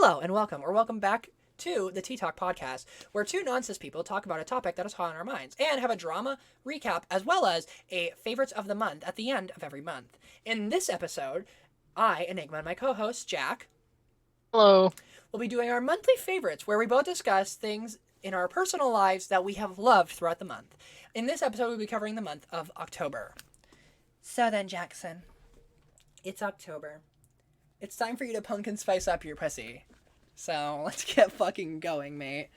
Hello and welcome back to the Tea Talk podcast, where two nonsense people talk about a topic that is hot on our minds and have a drama recap as well as a favorites of the month at the end of every month. In this episode, I, Enigma, and my co-host Jack, Hello. will be doing our monthly favorites, where we both discuss things in our personal lives that we have loved throughout the month. In this episode, we'll be covering the month of October. So then, Jackson, it's October. It's time for you to pumpkin spice up your pussy. So let's get fucking going, mate.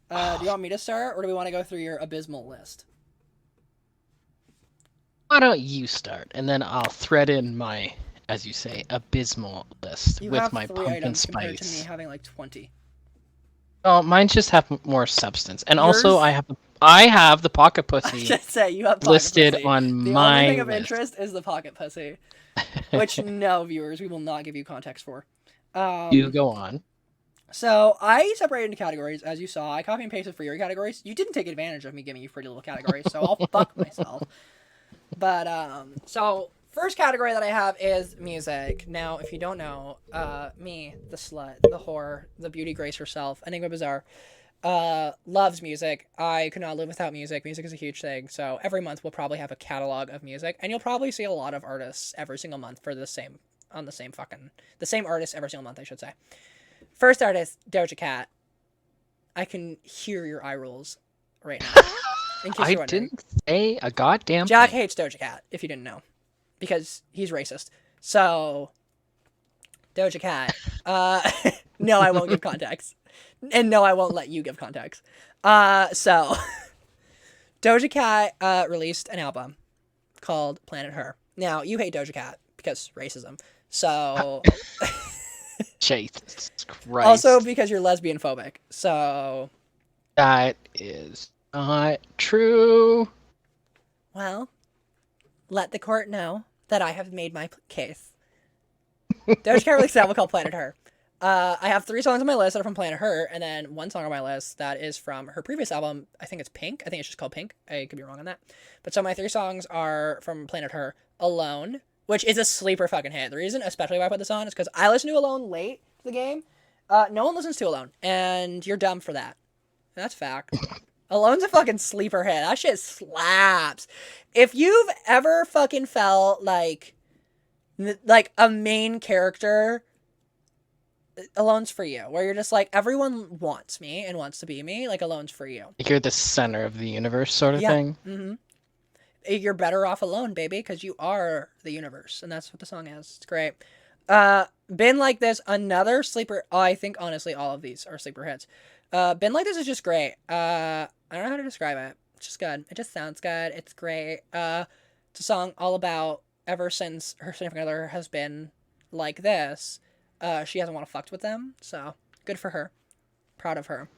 Do you want me to start, or do we want to go through your abysmal list? Why don't you start, and then I'll thread in my, as you say, abysmal list You with have my three pumpkin items compared to me spice. having like 20. Oh, mine just have more substance, and Yours? also I have the pocket I pussy just say you have pocket listed pussy. on The my only thing of list. interest is the pocket pussy, which no, viewers, we will not give you context for. You go on. So I separated into categories, as you saw. I copy and pasted for your categories. You didn't take advantage of me giving you pretty little categories, so I'll fuck myself. But so first category that I have is music. Now, if you don't know, me, the slut, the whore, the beauty grace herself, Enigma Bazaar, loves music. I could not live without music. Music is a huge thing. So every month we'll probably have a catalog of music, and you'll probably see a lot of artists every single month for the same artist every single month, I should say. First artist, Doja Cat. I can hear your eye rolls right now. In case I you're wondering. didn't say a goddamn Jack thing. hates Doja Cat, if you didn't know, because he's racist. So, Doja Cat. No, I won't give context. And no, I won't let you give context. So, Doja Cat released an album called Planet Her. Now, you hate Doja Cat because racism. So, Jesus Christ. also because you're lesbian phobic. So, That is not true. well, let the court know that I have made my case. Doja Cat released an album called Planet Her. I have 3 songs on my list that are from Planet Her, and then 1 song on my list that is from her previous album. I think it's Pink. I think it's just called Pink. I could be wrong on that. But so my 3 songs are from Planet Her. Alone, which is a sleeper fucking hit. The reason, especially why I put this on, is because I listen to Alone late to the game. No one listens to Alone, and you're dumb for that. And that's fact. Alone's a fucking sleeper hit. That shit slaps. If you've ever fucking felt like a main character, Alone's for you. Where you're just like, everyone wants me and wants to be me. Like, Alone's for you. You're the center of the universe sort of thing. Mm-hmm. You're better off alone, baby, because you are the universe. And that's what the song is. It's great. Been Like This, another sleeper. Oh, I think, honestly, all of these are sleeper hits. Been Like This is just great. I don't know how to describe it. It's just good. It just sounds good. It's great. It's a song all about ever since her significant other has been like this, she hasn't want to fucked with them. So, good for her. Proud of her.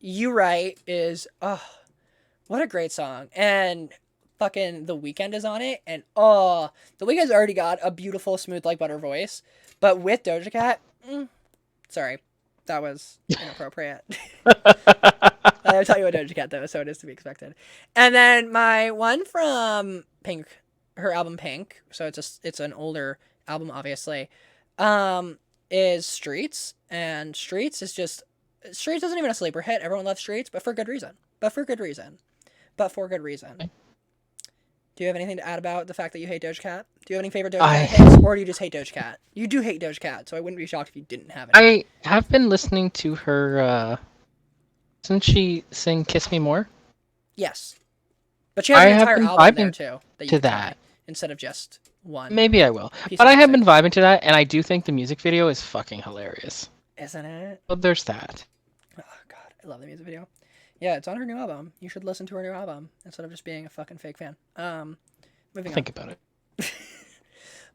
You Right is, what a great song. And fucking The Weeknd is on it. And The Weeknd's already got a beautiful, smooth like butter voice. But with Doja Cat, sorry, that was inappropriate. I'll tell you what Doja Cat though, so it is to be expected. And then my one from Pink, her album Pink, so it's an older album, obviously, is Streets. And Streets isn't even a sleeper hit. Everyone loves Streets, but for good reason. Okay. Do you have anything to add about the fact that you hate Doja Cat? Do you have any favorite Doja Cat hits, or do you just hate Doja Cat? You do hate Doja Cat, so I wouldn't be shocked if you didn't have any. I have been listening to her, doesn't she sing Kiss Me More? Yes. But she has an I have entire been album there, vibing too, that you to could try, that. instead of just one Maybe I will. piece But of I have been music. vibing to that, and I do think the music video is fucking hilarious. Isn't it? So there's that. Oh, God, I love the music video. Yeah, it's on her new album. You should listen to her new album, instead of just being a fucking fake fan. Moving on. Think about it.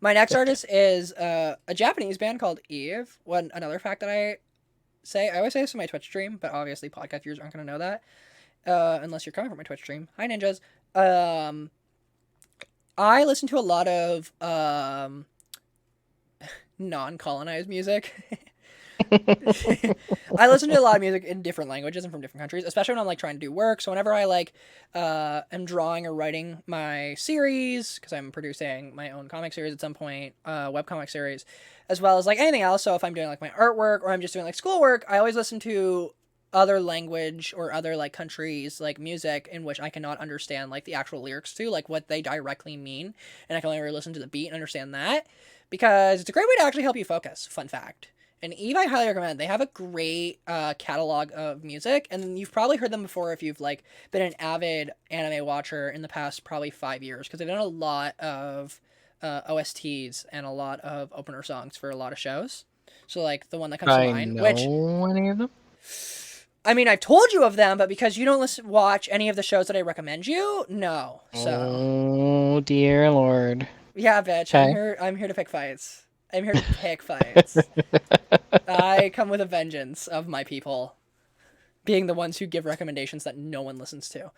My next artist is a Japanese band called Eve. Another fact that I always say this in my Twitch stream, but obviously podcast viewers aren't going to know that unless you're coming from my Twitch stream. Hi, ninjas. I listen to a lot of non-colonized music. I listen to a lot of music in different languages and from different countries, especially when I'm like trying to do work. So whenever I like am drawing or writing my series, because I'm producing my own comic series at some point, webcomic series, as well as like anything else. So if I'm doing like my artwork or I'm just doing like schoolwork, I always listen to other language or other like countries like music in which I cannot understand like the actual lyrics to, like what they directly mean, and I can only really listen to the beat and understand that, because it's a great way to actually help you focus. Fun fact. And Eve, I highly recommend. They have a great catalog of music, and you've probably heard them before if you've like been an avid anime watcher in the past probably 5 years, because they've done a lot of OSTs and a lot of opener songs for a lot of shows. So like the one that comes to I mind, which know any of them. I mean I've told you of them, but because you don't watch any of the shows that I recommend you, no. So Oh dear lord. yeah, bitch, I'm Okay. here. I'm here to pick fights. I'm here to pick fights. I come with a vengeance of my people being the ones who give recommendations that no one listens to.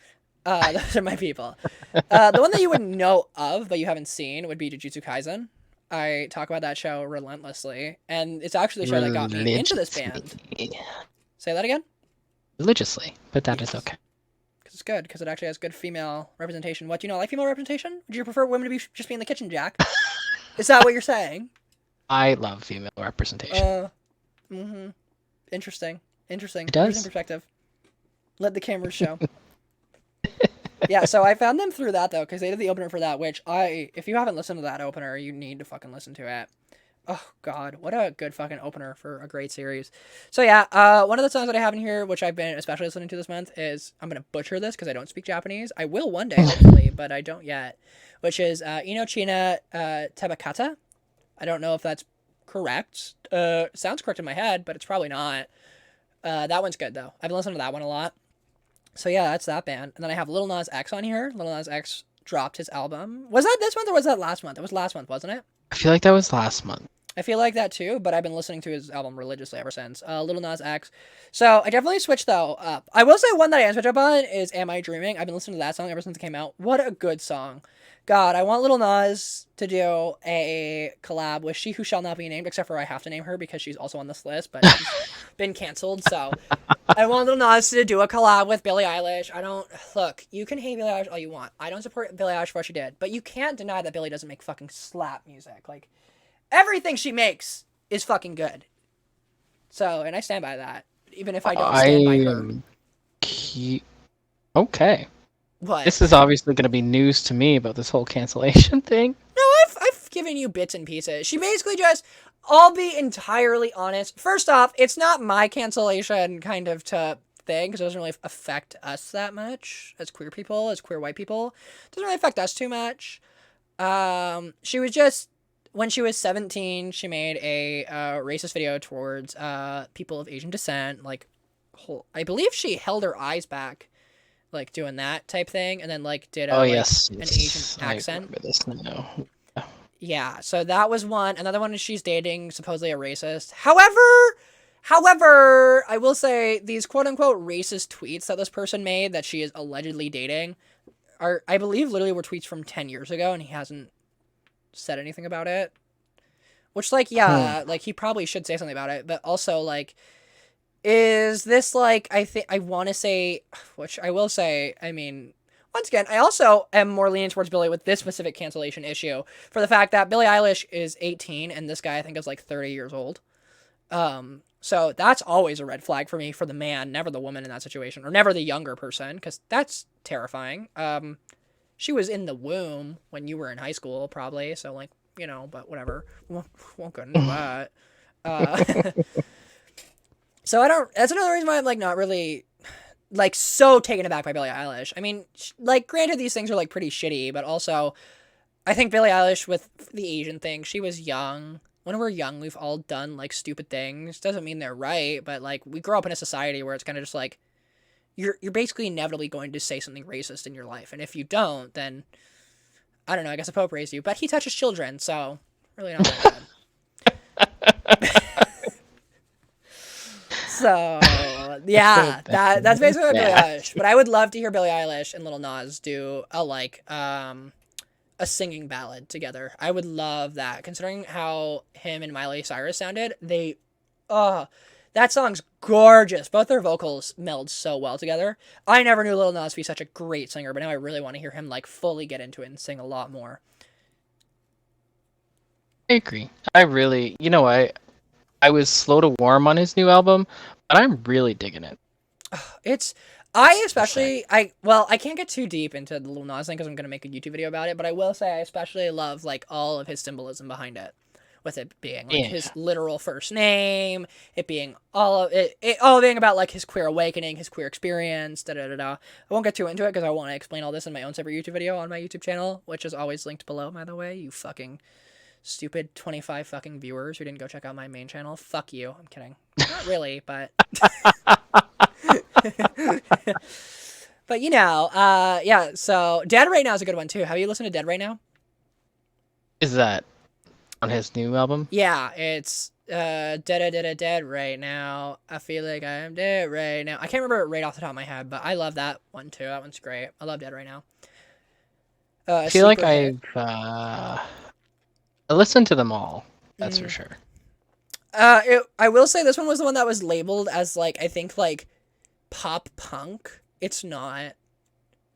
Those are my people. The one that you would know of but you haven't seen would be Jujutsu Kaisen. I talk about that show relentlessly, and it's actually the show that got me into this band. Say that again? Religiously, but that is Yes. okay. Because it's good, because it actually has good female representation. What, do you not like female representation? Would you prefer women to be just be in the kitchen, Jack? Is that what you're saying? I love female representation. Mm-hmm. Interesting. Interesting. It Interesting does. perspective. Let the cameras show. Yeah, so I found them through that though, because they did the opener for that, which if you haven't listened to that opener, you need to fucking listen to it. Oh god, what a good fucking opener for a great series. So yeah, one of the songs that I have in here, which I've been especially listening to this month, is, I'm gonna butcher this because I don't speak Japanese. I will one day, hopefully, but I don't yet. Which is Inochina Tebakata. I don't know if that's correct. Sounds correct in my head, but it's probably not. That one's good though. I've been listening to that one a lot. So yeah, that's that band. And then I have Lil Nas X on here. Lil Nas X dropped his album. Was that this month or was that last month? It was last month, wasn't it? I feel like that was last month. I feel like that too, but I've been listening to his album religiously ever since. Lil Nas X. So I definitely switched though up. I will say one that I am switched up on is Am I Dreaming? I've been listening to that song ever since it came out. What a good song. God, I want Lil Nas to do a collab with She Who Shall Not Be Named, except for I have to name her because she's also on this list, but she's been canceled. So I want Lil Nas to do a collab with Billie Eilish. I don't look. You can hate Billie Eilish all you want. I don't support Billie Eilish for what she did, but you can't deny that Billie doesn't make fucking slap music. Like everything she makes is fucking good. So, and I stand by that, even if I don't stand by her. Okay. What? This is obviously going to be news to me about this whole cancellation thing. No, I've given you bits and pieces. She basically just, I'll be entirely honest. First off, it's not my cancellation kind of to thing, because it doesn't really affect us that much as queer people, as queer white people. It doesn't really affect us too much. She was just, when she was 17, she made a racist video towards people of Asian descent. Like, I believe she held her eyes back, like doing that type thing, and then like did a Yes, an Asian accent. I remember this now. Yeah, so that was one. Another one is she's dating supposedly a racist. However, I will say these quote unquote racist tweets that this person made that she is allegedly dating are, I believe, literally were tweets from 10 years ago, and he hasn't said anything about it. Which, like, yeah, like he probably should say something about it, but also like, is this like, I want to say, which I will say, I mean, once again, I also am more leaning towards Billie with this specific cancellation issue for the fact that Billie Eilish is 18 and this guy I think is like 30 years old. So that's always a red flag for me, for the man, never the woman in that situation, or never the younger person, because that's terrifying. She was in the womb when you were in high school, probably, so like, you know, but whatever. Won't go into that. So I don't. That's another reason why I'm like not really like so taken aback by Billie Eilish. I mean, like granted these things are like pretty shitty, but also I think Billie Eilish with the Asian thing, she was young. When we're young, we've all done like stupid things. Doesn't mean they're right, but like we grow up in a society where it's kind of just like you're basically inevitably going to say something racist in your life, and if you don't, then I don't know. I guess the Pope raised you, but he touches children, so really not that bad. So yeah, that's basically what Billie Eilish. But I would love to hear Billie Eilish and Lil Nas do a singing ballad together. I would love that, considering how him and Miley Cyrus sounded. They Oh, that song's gorgeous. Both their vocals meld so well together. I never knew Lil Nas to be such a great singer, but now I really want to hear him like fully get into it and sing a lot more. I agree. I really, I was slow to warm on his new album, but I'm really digging it. It's I Just saying. especially I can't get too deep into the Lil Nas thing because I'm gonna make a YouTube video about it, but I will say I especially love like all of his symbolism behind it. With it being like Yeah. his literal first name, it being all of it all being about like his queer awakening, his queer experience, da da da da. I won't get too into it because I want to explain all this in my own separate YouTube video on my YouTube channel, which is always linked below, by the way. You fucking stupid 25 fucking viewers who didn't go check out my main channel. Fuck you. I'm kidding. Not really, but but yeah. So Dead Right Now is a good one too. Have you listened to Dead Right Now? Is that on his new album? Yeah, it's dead right now. I feel like I am dead right now. I can't remember it right off the top of my head, but I love that one too. That one's great. I love Dead Right Now. I feel like Sleeper Hit. I listened to them all. That's for sure. I will say this one was the one that was labeled as like I think like pop punk. It's not.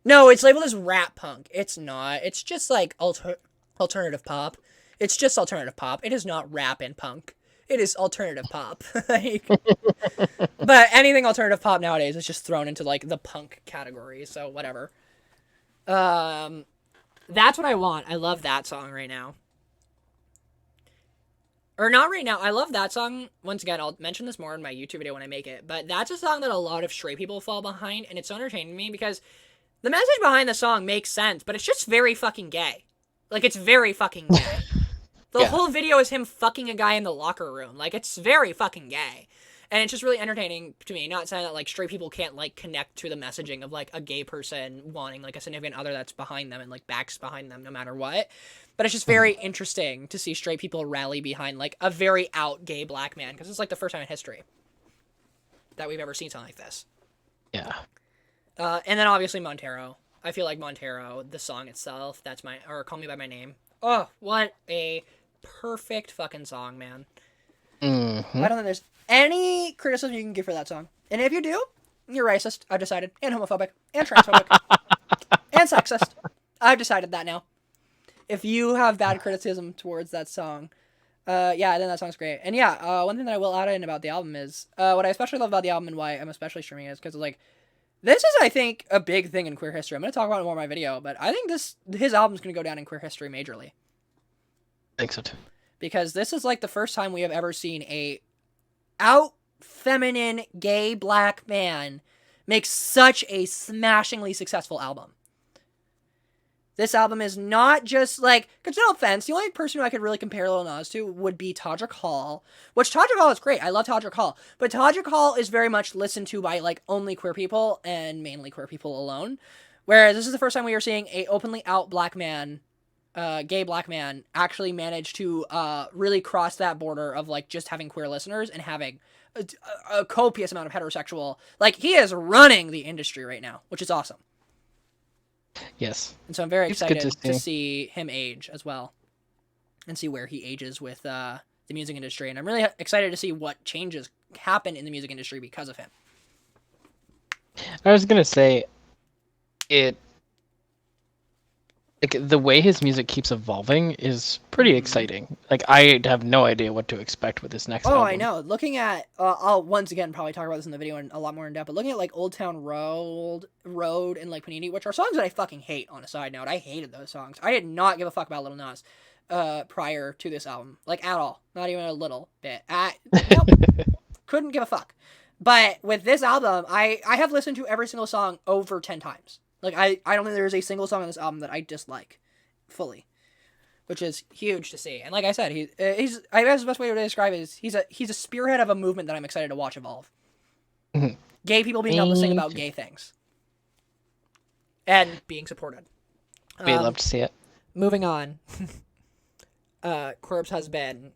No, it's labeled as rap punk. It's not. It's just like alternative pop. It's just alternative pop. It is not rap and punk. It is alternative pop. Like, but anything alternative pop nowadays is just thrown into like the punk category. So whatever. That's what I want. I love that song right now. Or not right now. I love that song. Once again, I'll mention this more in my YouTube video when I make it. But that's a song that a lot of straight people fall behind, and it's so entertaining to me because the message behind the song makes sense, but it's just very fucking gay. Like, it's very fucking gay. The whole video is him fucking a guy in the locker room. Like, it's very fucking gay. And it's just really entertaining to me. Not saying that, like, straight people can't, like, connect to the messaging of, like, a gay person wanting, like, a significant other that's behind them and, like, backs behind them no matter what. But it's just very interesting to see straight people rally behind, like, a very out gay black man. Because it's, like, the first time in history that we've ever seen something like this. Yeah. And then, obviously, Montero. I feel like Montero, the song itself, or Call Me By My Name. Oh, what a perfect fucking song, man. Mm-hmm. I don't think there's any criticism you can give for that song. And if you do, you're racist, I've decided. And homophobic. And transphobic. And sexist. I've decided that now. If you have bad criticism towards that song, yeah, then that song's great. And yeah, one thing that I will add in about the album is, what I especially love about the album and why I'm especially streaming it is because, like, this is, I think, a big thing in queer history. I'm going to talk about it more in my video, but I think his album's going to go down in queer history majorly. I think so too. Because this is, like, the first time we have ever seen a out feminine gay black man make such a smashingly successful album. This album is not just like, because no offense, the only person who I could really compare Lil Nas to would be Todrick Hall, which Todrick Hall is great. I love Todrick Hall, but Todrick Hall is very much listened to by like only queer people and mainly queer people alone. Whereas this is the first time we are seeing a openly out black man, gay black man, actually manage to really cross that border of like just having queer listeners and having a copious amount of heterosexual. Like he is running the industry right now, which is awesome. Yes. And so I'm very It's excited good to see him age as well. And see where he ages with the music industry. And I'm really excited to see what changes happen in the music industry because of him. I was gonna say, like the way his music keeps evolving is pretty exciting. Like I have no idea what to expect with this next album. I know. Looking at, I'll once again probably talk about this in the video in a lot more in depth, but looking at like Old Town Road, and like Panini, which are songs that I fucking hate on a side note. I hated those songs. I did not give a fuck about Lil Nas prior to this album. Like at all. Not even a little bit. Nope. Couldn't give a fuck. But with this album, I have listened to every single song over 10 times. Like, I don't think there's a single song on this album that I dislike fully, which is huge to see. And like I said, he's I guess the best way to describe it is he's a spearhead of a movement that I'm excited to watch evolve. Mhm. Gay people being able to sing about gay things. And being supported. We'd love to see it. Moving on. Corpse Husband,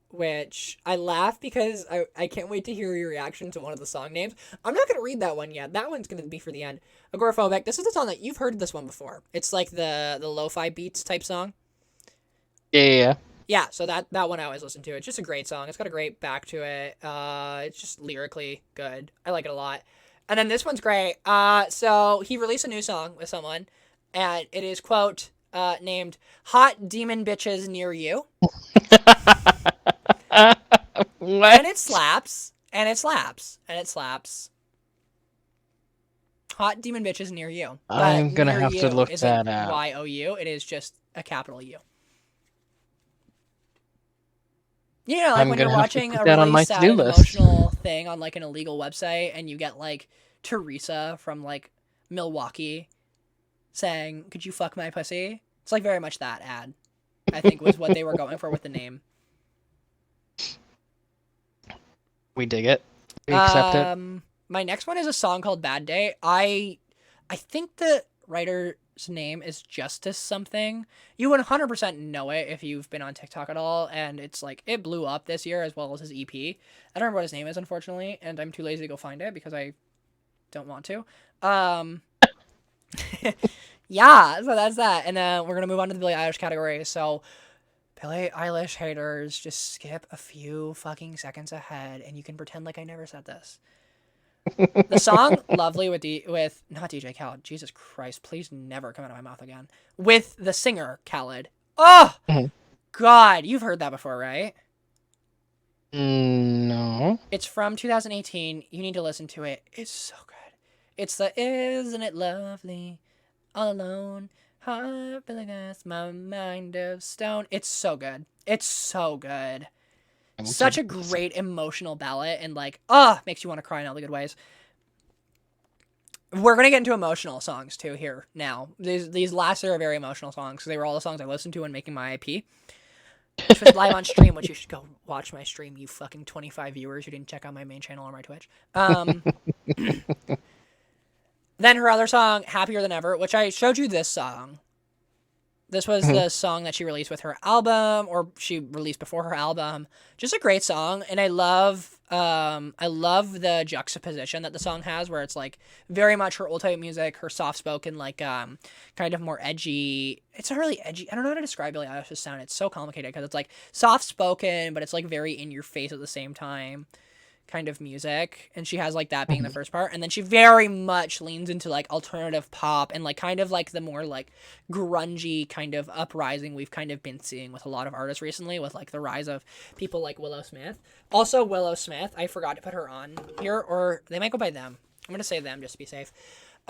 which I laugh because I can't wait to hear your reaction to one of the song names. I'm not going to read that one yet. That one's going to be for the end. Agoraphobic. This is a song that you've heard this one before. It's like the lo-fi beats type song. Yeah. Yeah, so that one I always listen to. It's just a great song. It's got a great back to it. It's just lyrically good. I like it a lot. And then this one's great. So he released a new song with someone, and it is quote named "Hot Demon Bitches Near You," What? and it slaps, and it slaps, and it slaps. Hot demon bitches near you, but I'm gonna near have to you look isn't that up. YOU. It is just a capital U. You know, like I'm when you're gonna have to watching put a that on really my sad to-do and list. emotional thing on like an illegal website, and you get like Teresa from like Milwaukee saying, "Could you fuck my pussy?" It's like very much that ad. I think was what they were going for with the name. We dig it. We accept it. My next one is a song called "Bad Day." I think the writer's name is Justice something. You would 100% know it if you've been on TikTok at all, and it's like it blew up this year as well as his EP. I don't remember what his name is, unfortunately, and I'm too lazy to go find it because I don't want to. Um, yeah, so that's that, and then we're gonna move on to the Billie Eilish category. So Billie Eilish haters, just skip a few fucking seconds ahead, and you can pretend like I never said this. The song "Lovely" with not DJ Khaled. Jesus Christ, please never come out of my mouth again. With the singer Khaled. Oh Mhm. God, you've heard that before, right? No. It's from 2018. You need to listen to it. It's so good. It's the "Isn't It Lovely, All Alone, Heart feeling as my mind of stone." It's so good. It's so good. I will Such give a it a listen. great emotional ballad, and like, makes you want to cry in all the good ways. We're gonna get into emotional songs too here now. These last are very emotional songs because they were all the songs I listened to when making my IP, which was live on stream. Which you should go watch my stream, you fucking 25 viewers who didn't check out my main channel or my Twitch. Then her other song, "Happier Than Ever," which I showed you this song. This was Mhm. the song that she released with her album, or she released before her album. Just a great song, and I love the juxtaposition that the song has, where it's like very much her old type music, her soft spoken, like kind of more edgy. It's not really edgy. I don't know how to describe Billie Eilish's sound. It's so complicated because it's like soft spoken, but it's like very in your face at the same time kind of music, and she has like that being the Mhm. first part, and then she very much leans into like alternative pop and like kind of like the more like grungy kind of uprising we've kind of been seeing with a lot of artists recently, with like the rise of people like Willow Smith. Also Willow Smith, I forgot to put her on here, or they might go by them. I'm gonna say them just to be safe.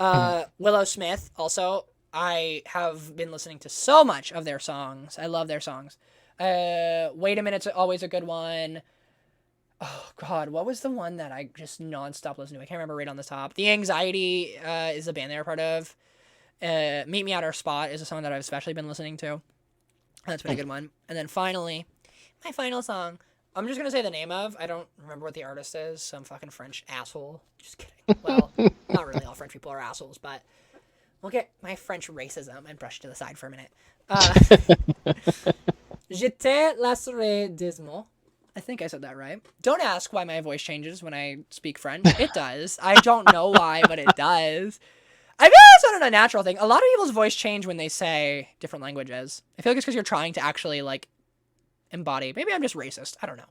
Mhm. Willow Smith also, I have been listening to so much of their songs. I love their songs. Wait a Minute's always a good one. Oh God, what was the one that I just nonstop listened to? I can't remember right on the top. The Anxiety is the band they're a part of. Meet Me at Our Spot is a song that I've especially been listening to. That's been a good one. And then finally, my final song. I'm just gonna say the name of. I don't remember what the artist is. Some fucking French asshole. Just kidding. Well, not really. All French people are assholes, but we'll get my French racism and brush to the side for a minute. Uh, J'étais la soirée dismal. I think I said that right. Don't ask why my voice changes when I speak French. It does. I don't know why, but it does. I feel like it's not a natural thing. A lot of people's voice change when they say different languages. I feel like it's because you're trying to actually like embody. Maybe I'm just racist. I don't know.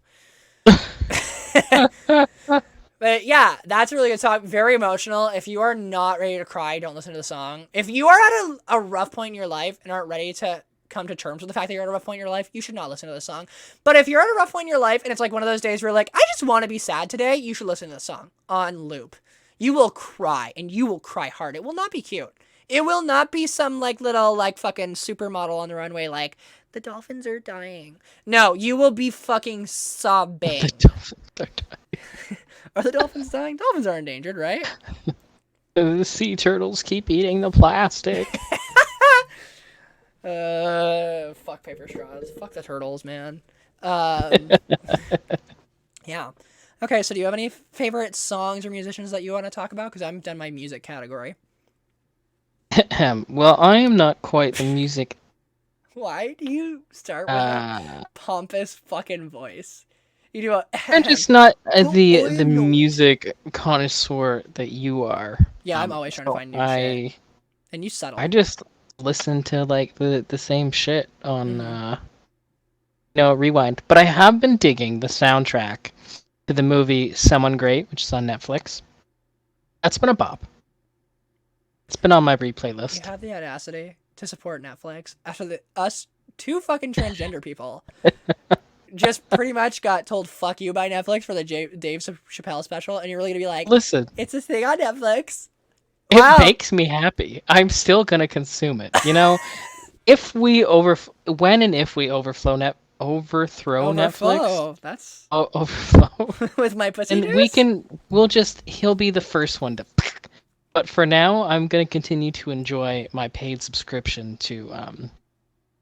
But yeah, that's a really good song. Very emotional. If you are not ready to cry, don't listen to the song. If you are at a rough point in your life and aren't ready to come to terms with the fact that you're at a rough point in your life, you should not listen to this song. But if you're at a rough point in your life and it's like one of those days where you're like, I just want to be sad today, you should listen to this song on loop. You will cry, and you will cry hard. It will not be cute. It will not be some like little like fucking supermodel on the runway like the dolphins are dying. No, you will be fucking sobbing. The dolphins are dying. Are the dolphins dying? Dolphins are endangered, right? The sea turtles keep eating the plastic. Fuck paper straws. Fuck the turtles, man. Um, yeah. Okay, so do you have any favorite songs or musicians that you want to talk about? Because I'm done my music category. Well, I am not quite the music. Why do you start with that Uh, pompous fucking voice? You do a I'm just not Well, the I'm not. music connoisseur that you are. Yeah, I'm always trying to So find new shit, and you I settle. just listen to like the same shit on Mm-hmm. No, rewind. But I have been digging the soundtrack to the movie Someone Great, which is on Netflix. That's been a bop. It's been on my replay You list. have the audacity to support Netflix after us two fucking transgender people just pretty much got told "fuck you" by Netflix for the Dave Chappelle special, and you're really gonna be like, Listen, "It's a thing on Netflix." it Wow. makes me happy. I'm still gonna consume it. If we when and if we overthrow Netflix, Overflow. That's overflow, with my pussy and juice. he'll be the first one to. But for now, I'm gonna continue to enjoy my paid subscription to the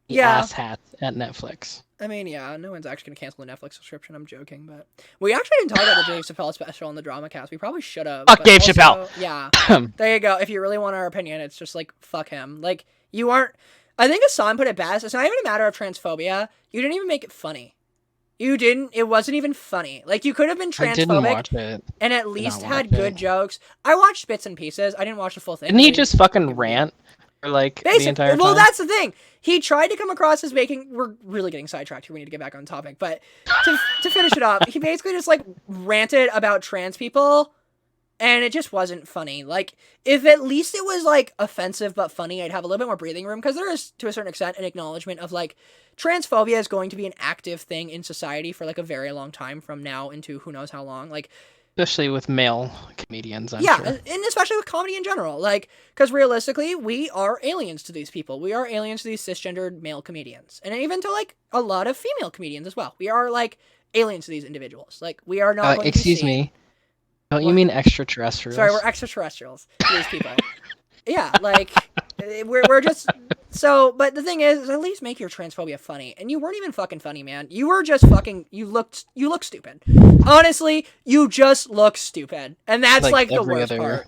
Yeah. ass hats at Netflix. I mean, yeah, no one's actually gonna cancel the Netflix subscription. I'm joking, but we actually didn't talk about the Dave Chappelle special on the Dramacast. We probably should have. Fuck Dave Chappelle. Yeah, there you go. If you really want our opinion, it's just like fuck him. Like you aren't. I think Hassan put it best. It's not even a matter of transphobia. You didn't even make it funny. You didn't. It wasn't even funny. Like you could have been I didn't transphobic watch it. and at least watch had good it. jokes. I watched bits and pieces. I didn't watch the full thing. Didn't he just fucking rant for like the entire time? Well, that's the thing. He tried to come across as making. We're really getting sidetracked here. We need to get back on topic. But to finish it off, he basically just like ranted about trans people, and it just wasn't funny. Like if at least it was like offensive but funny, I'd have a little bit more breathing room because there is to a certain extent an acknowledgement of like transphobia is going to be an active thing in society for like a very long time from now into who knows how long. Like Especially with male comedians, I'm yeah, sure. and especially with comedy in general. Like, because realistically, we are aliens to these people. We are aliens to these cisgendered male comedians. And even to, like, a lot of female comedians as well. We are, like, aliens to these individuals. Like, we are not going excuse to be me. Don't you mean extraterrestrials? Sorry, we're extraterrestrials to these people. Yeah, like, we're just... So, but the thing is at least make your transphobia funny. And you weren't even fucking funny, man. You were just fucking... You look stupid. Honestly, you just look stupid. And that's, like the worst part.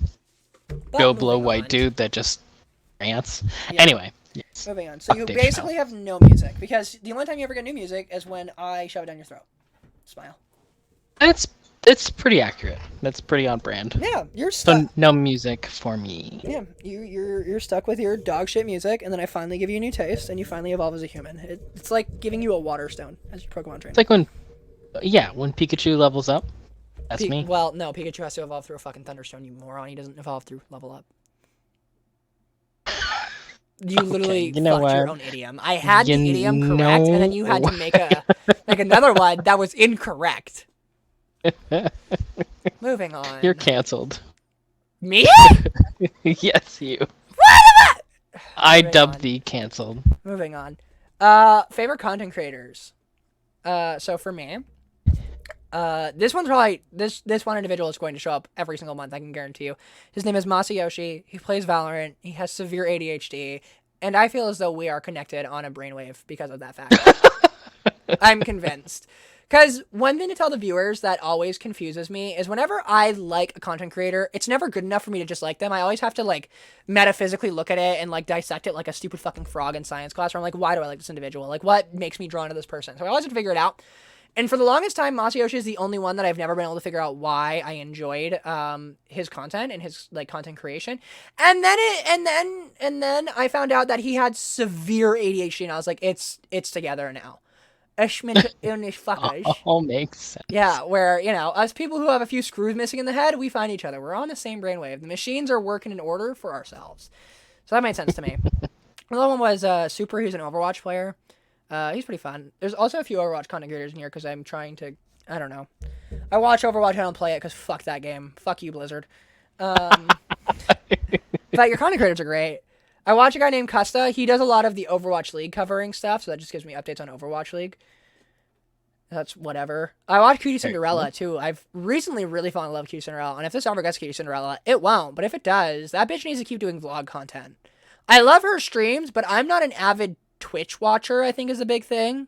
Joe Blow white dude that just rants. Yeah. Anyway. Yes. Moving on. So you basically have no music. Because the only time you ever get new music is when I shove it down your throat. Smile. It's pretty accurate. That's pretty on brand. Yeah, you're stuck. So no music for me. Yeah, you're stuck with your dog shit music, and then I finally give you a new taste, and you finally evolve as a human. It's like giving you a water stone as your Pokemon trainer. It's like when Pikachu levels up. That's me. Well, no, Pikachu has to evolve through a fucking Thunderstone, you moron. He doesn't evolve through level up. You literally fucked your own idiom. I had the idiom correct, and then you had to make another one that was incorrect. Moving on. You're canceled. Me? Yes, you. What? I dubbed thee canceled. Moving on. Favorite content creators. So for me, this one's probably this one individual is going to show up every single month. I can guarantee you. His name is Masayoshi. He plays Valorant. He has severe ADHD, and I feel as though we are connected on a brainwave because of that fact. I'm convinced. Because one thing to tell the viewers that always confuses me is whenever I like a content creator, it's never good enough for me to just like them. I always have to, like, metaphysically look at it and, like, dissect it like a stupid fucking frog in science class where I'm like, why do I like this individual? Like, what makes me drawn to this person? So I always have to figure it out. And for the longest time, Masayoshi is the only one that I've never been able to figure out why I enjoyed his content and his like content creation. And then I found out that he had severe ADHD, and I was like, it's together now. All makes sense. Yeah, where, us people who have a few screws missing in the head, we find each other. We're on the same brainwave. The machines are working in order for ourselves. So that made sense to me. Another one was Super, who's an Overwatch player. He's pretty fun. There's also a few Overwatch content creators in here because I'm trying to, I don't know. I watch Overwatch, I don't play it because fuck that game. Fuck you, Blizzard. But your content creators are great. I watch a guy named Custa. He does a lot of the Overwatch League covering stuff, so that just gives me updates on Overwatch League. That's whatever. I watch Cutie Cinderella, too. I've recently really fallen in love with Cutie Cinderella, and if this ever gets Cutie Cinderella, it won't. But if it does, that bitch needs to keep doing vlog content. I love her streams, but I'm not an avid Twitch watcher, I think is a big thing.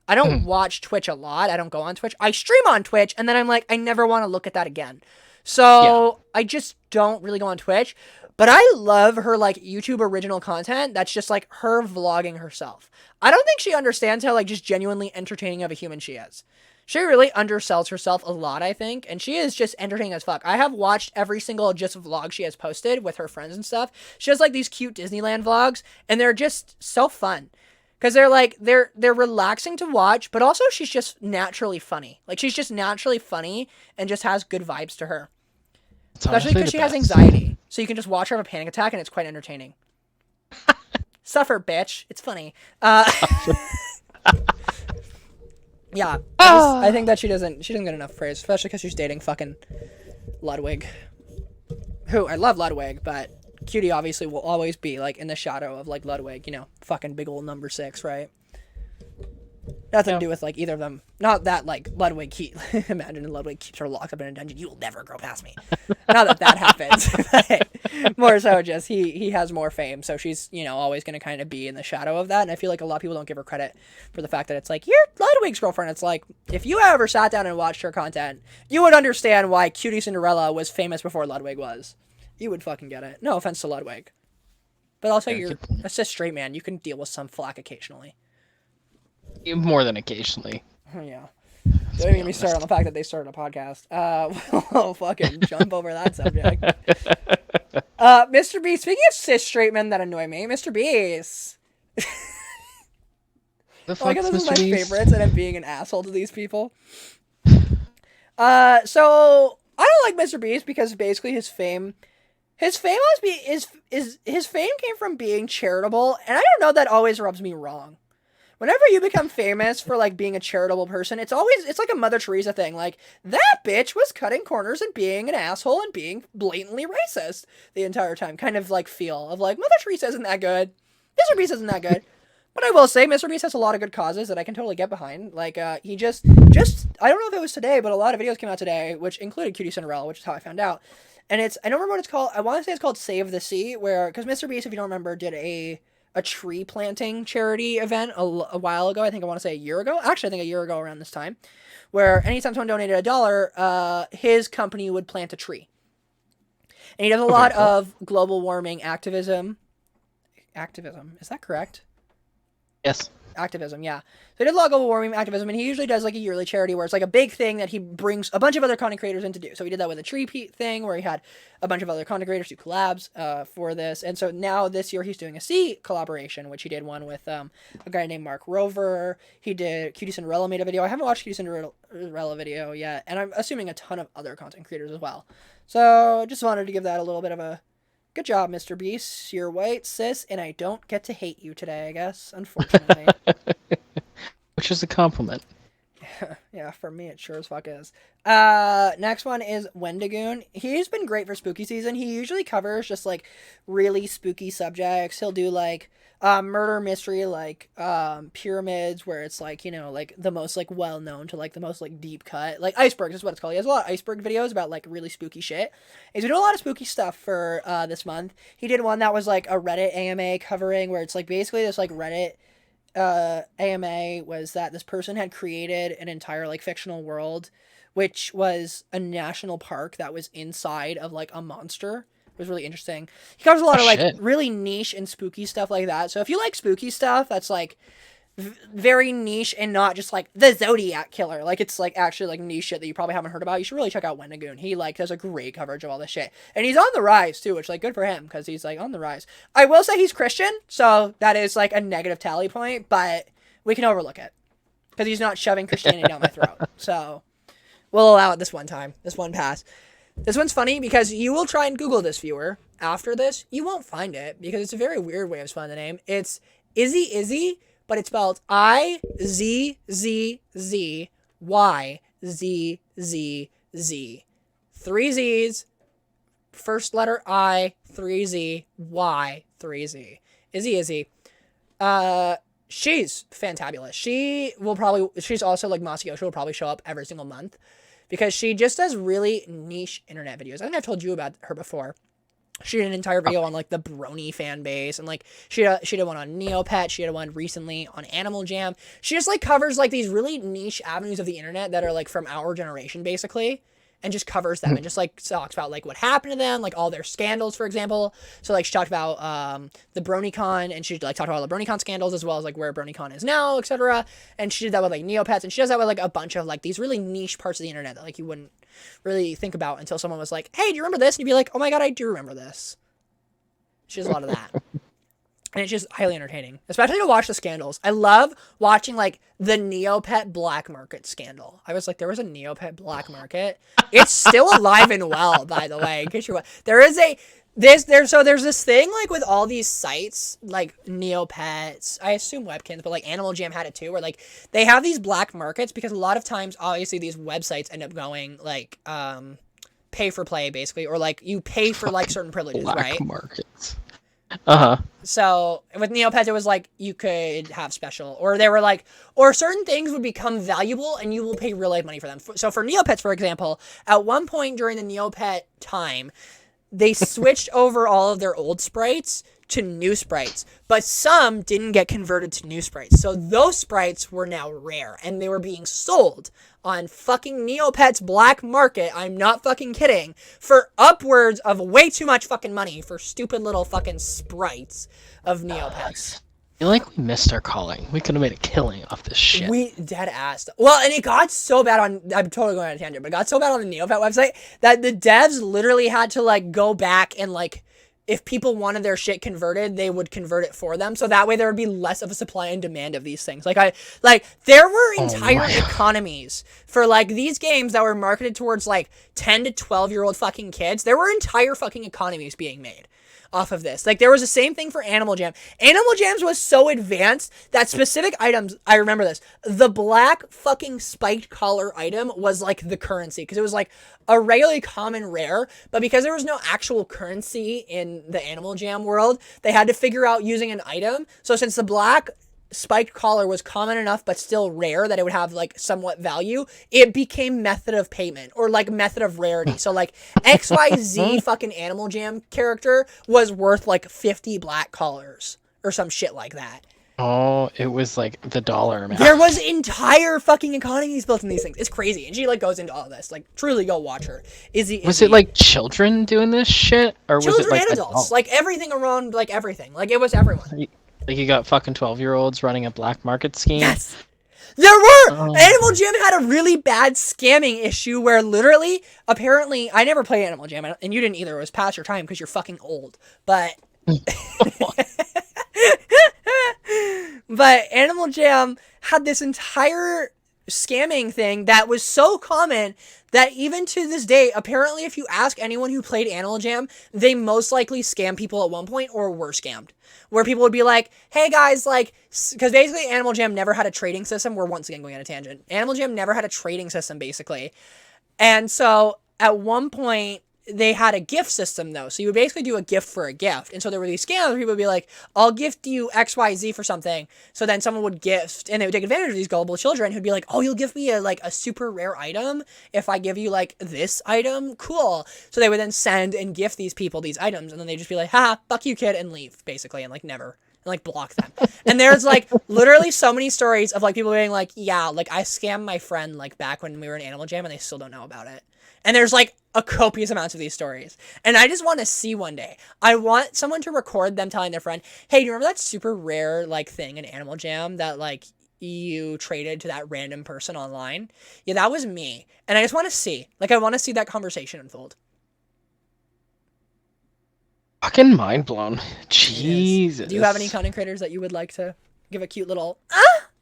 I don't watch Twitch a lot. I don't go on Twitch. I stream on Twitch, and then I'm like, I never want to look at that again. So I just don't really go on Twitch. But I love her, like, YouTube original content that's just, like, her vlogging herself. I don't think she understands how, like, just genuinely entertaining of a human she is. She really undersells herself a lot, I think, and she is just entertaining as fuck. I have watched every single just vlog she has posted with her friends and stuff. She has, like, these cute Disneyland vlogs, and they're just so fun. Because they're relaxing to watch, but also she's just naturally funny. Like, she's just naturally funny and just has good vibes to her. It's Especially honestly because the she has best. anxiety. So you can just watch her have a panic attack and it's quite entertaining. Suffer, bitch. It's funny. Yeah. I think that she doesn't get enough praise, especially because she's dating fucking Ludwig. Who, I love Ludwig, but Cutie obviously will always be, like, in the shadow of, like, Ludwig, you know, fucking big old number 6, right? Nothing to do with, like, either of them. Not that, like, imagine Ludwig keeps her locked up in a dungeon. You will never grow past me. Not that happens. But more so just he has more fame, so she's, you know, always going to kind of be in the shadow of that. And I feel like a lot of people don't give her credit for the fact that it's like, you're Ludwig's girlfriend. It's like, if you ever sat down and watched her content, you would understand why Cutie Cinderella was famous before Ludwig was. You would fucking get it. No offense to Ludwig. But also, you're a cis straight man. You can deal with some flack occasionally. More than occasionally. Yeah. Don't even start on the fact that they started a podcast. We'll fucking jump over that subject. Mr. Beast. Speaking of cis straight men that annoy me, Mr. Beast. The Like, fuck's this is Mr. my Beast? favorites, and I'm being an asshole to these people. So I don't like Mr. Beast because basically his fame his fame came from being charitable, and I don't know, that always rubs me wrong. Whenever you become famous for, like, being a charitable person, it's like a Mother Teresa thing. Like, that bitch was cutting corners and being an asshole and being blatantly racist the entire time. Kind of, like, feel of, like, Mother Teresa isn't that good. Mr. Beast isn't that good. But I will say, Mr. Beast has a lot of good causes that I can totally get behind. Like, he just, I don't know if it was today, but a lot of videos came out today, which included Cutie Cinderella, which is how I found out. And I don't remember what it's called. I want to say it's called Save the Sea, because Mr. Beast, if you don't remember, did a tree planting charity event a while ago. I think I want to say a year ago. Actually, I think a year ago around this time, where anytime someone donated $1, his company would plant a tree. And he does a lot of global warming activism. Activism, is that correct? Yes. Activism, yeah. So he does a lot of global warming activism, and he usually does, like, a yearly charity where it's, like, a big thing that he brings a bunch of other content creators in to do. So he did that with a tree thing where he had a bunch of other content creators do collabs for this. And so now this year he's doing a sea collaboration, which he did one with a guy named Mark Rover. He did Cutie Cinderella made a video. I haven't watched Cutie Cinderella video yet, and I'm assuming a ton of other content creators as well. So just wanted to give that a little bit of a good job, Mr. Beast. You're white, cis, and I don't get to hate you today, I guess, unfortunately. Which is a compliment. Yeah, for me it sure as fuck is. Next one is Wendigoon. He's been great for spooky season. He usually covers just, like, really spooky subjects. He'll do, like, murder mystery, like, pyramids, where it's, like, you know, like, the most, like, well-known to, like, the most, like, deep cut. Like, icebergs is what it's called. He has a lot of iceberg videos about, like, really spooky shit. He's been doing a lot of spooky stuff for, this month. He did one that was, like, a Reddit AMA covering, where it's, like, basically this, like, Reddit AMA was that this person had created an entire, like, fictional world, which was a national park that was inside of, like, a monster. It was really interesting. He covers a lot of, like, really niche and spooky stuff like that. So if you like spooky stuff that's, like, very niche and not just, like, the Zodiac Killer, like, it's, like, actually, like, niche shit that you probably haven't heard about, you should really check out Wendigoon. He, like, does a great coverage of all this shit. And he's on the rise, too, which, like, good for him, because he's, like, on the rise. I will say he's Christian, so that is, like, a negative tally point, but we can overlook it. Because he's not shoving Christianity down my throat. So we'll allow it this one time. This one pass. This one's funny because you will try and Google this, viewer. After this, you won't find it because it's a very weird way of spelling the name. It's Izzy, but it's spelled IZZZYZZZ. 3 Z's, first letter I, 3 Z, Y, 3 Z. Izzy. She's fantabulous. She's also like Masio. She'll probably show up every single month because she just does really niche internet videos. I think I've told you about her before. She did an entire video on, like, the Brony fan base, and, like, she did one on Neopet. She did one recently on Animal Jam. She just, like, covers, like, these really niche avenues of the internet that are, like, from our generation, basically, and just covers them and just, like, talks about, like, what happened to them, like, all their scandals, for example. So, like, she talked about the BronyCon, and she, like, talked about all the BronyCon scandals, as well as, like, where BronyCon is now, etc. And she did that with, like, Neopets, and she does that with, like, a bunch of, like, these really niche parts of the internet that, like, you wouldn't really think about until someone was like, hey, do you remember this? And you'd be like, oh my god, I do remember this. She does a lot of that. And it's just highly entertaining, especially to watch the scandals. I love watching like the Neopet black market scandal. I was like, there was a Neopet black market. It's still alive and well, by the way. In case you're, there is a there's this thing like with all these sites like Neopets. I assume Webkins, but like Animal Jam had it too, where like they have these black markets because a lot of times, obviously, these websites end up going like pay for play basically, or like you pay for like certain privileges, Black right? markets. Uh-huh. So with Neopets, it was like you could have special, or they were like, or certain things would become valuable and you will pay real life money for them. So for Neopets, for example, at one point during the Neopet time, they switched over all of their old sprites to new sprites, but some didn't get converted to new sprites. So those sprites were now rare and they were being sold on fucking Neopets black market. I'm not fucking kidding. For upwards of way too much fucking money for stupid little fucking sprites of Neopets. I feel like we missed our calling. We could have made a killing off this shit. We dead ass. Well, and it got so bad on. I'm totally going on a tangent, but it got so bad on the Neopet website that the devs literally had to like go back and like, if people wanted their shit converted, they would convert it for them. So that way there would be less of a supply and demand of these things. There were entire economies for like these games that were marketed towards like 10 to 12-year-old fucking kids. There were entire fucking economies being made off of this. Like there was the same thing for Animal Jam. Animal Jams was so advanced that specific items, I remember this, the black fucking spiked collar item was like the currency, because it was like a regularly common rare, but because there was no actual currency in the Animal Jam world, they had to figure out using an item. So since the black spiked collar was common enough but still rare that it would have like somewhat value, it became method of payment, or like method of rarity. So like XYZ fucking Animal Jam character was worth like 50 black collars or some shit like that. Oh, it was like the dollar amount. There was entire fucking economies built in these things. It's crazy. And she like goes into all this. Like truly go watch her. Was it like children doing this shit, or was it like and adults? Like everything around, like everything. Like it was everyone. Like you got fucking 12-year-olds running a black market scheme? Yes. There were! Animal Jam had a really bad scamming issue where literally, apparently, I never played Animal Jam, and you didn't either. It was past your time because you're fucking old. But... but Animal Jam had this entire scamming thing that was so common that even to this day, apparently if you ask anyone who played Animal Jam, they most likely scam people at one point or were scammed. Where people would be like, hey guys, like, because basically Animal Jam never had a trading system. We're once again going on a tangent. Animal Jam never had a trading system, basically. And so at one point, they had a gift system, though. So you would basically do a gift for a gift. And so there were these scams where people would be like, I'll gift you XYZ for something. So then someone would gift, and they would take advantage of these gullible children who'd be like, oh, you'll give me a super rare item if I give you like this item? Cool. So they would then send and gift these people these items, and then they'd just be like, ha, fuck you, kid, and leave, basically, and like never. And like block them. And there's like literally so many stories of like people being like, yeah, like I scammed my friend like back when we were in Animal Jam and they still don't know about it. And there's like a copious amounts of these stories. And I just want to see one day. I want someone to record them telling their friend, hey, do you remember that super rare like thing in Animal Jam that like you traded to that random person online? Yeah, that was me. And I just want to see. Like I want to see that conversation unfold. Fucking mind blown. Jesus. Do you have any content creators that you would like to give a cute little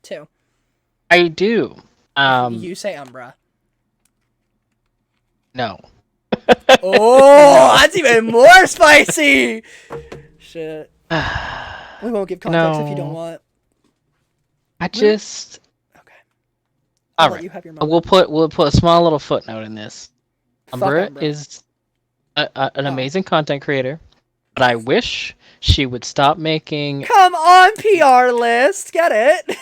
to? I do. You say Umbra. No. Oh, that's even more spicy. Shit. We won't give context if you don't want. I just. Okay. All right. You have your we'll put a small little footnote in this. Umbra is an amazing content creator, but I wish she would stop making. Come on, PR list, get it.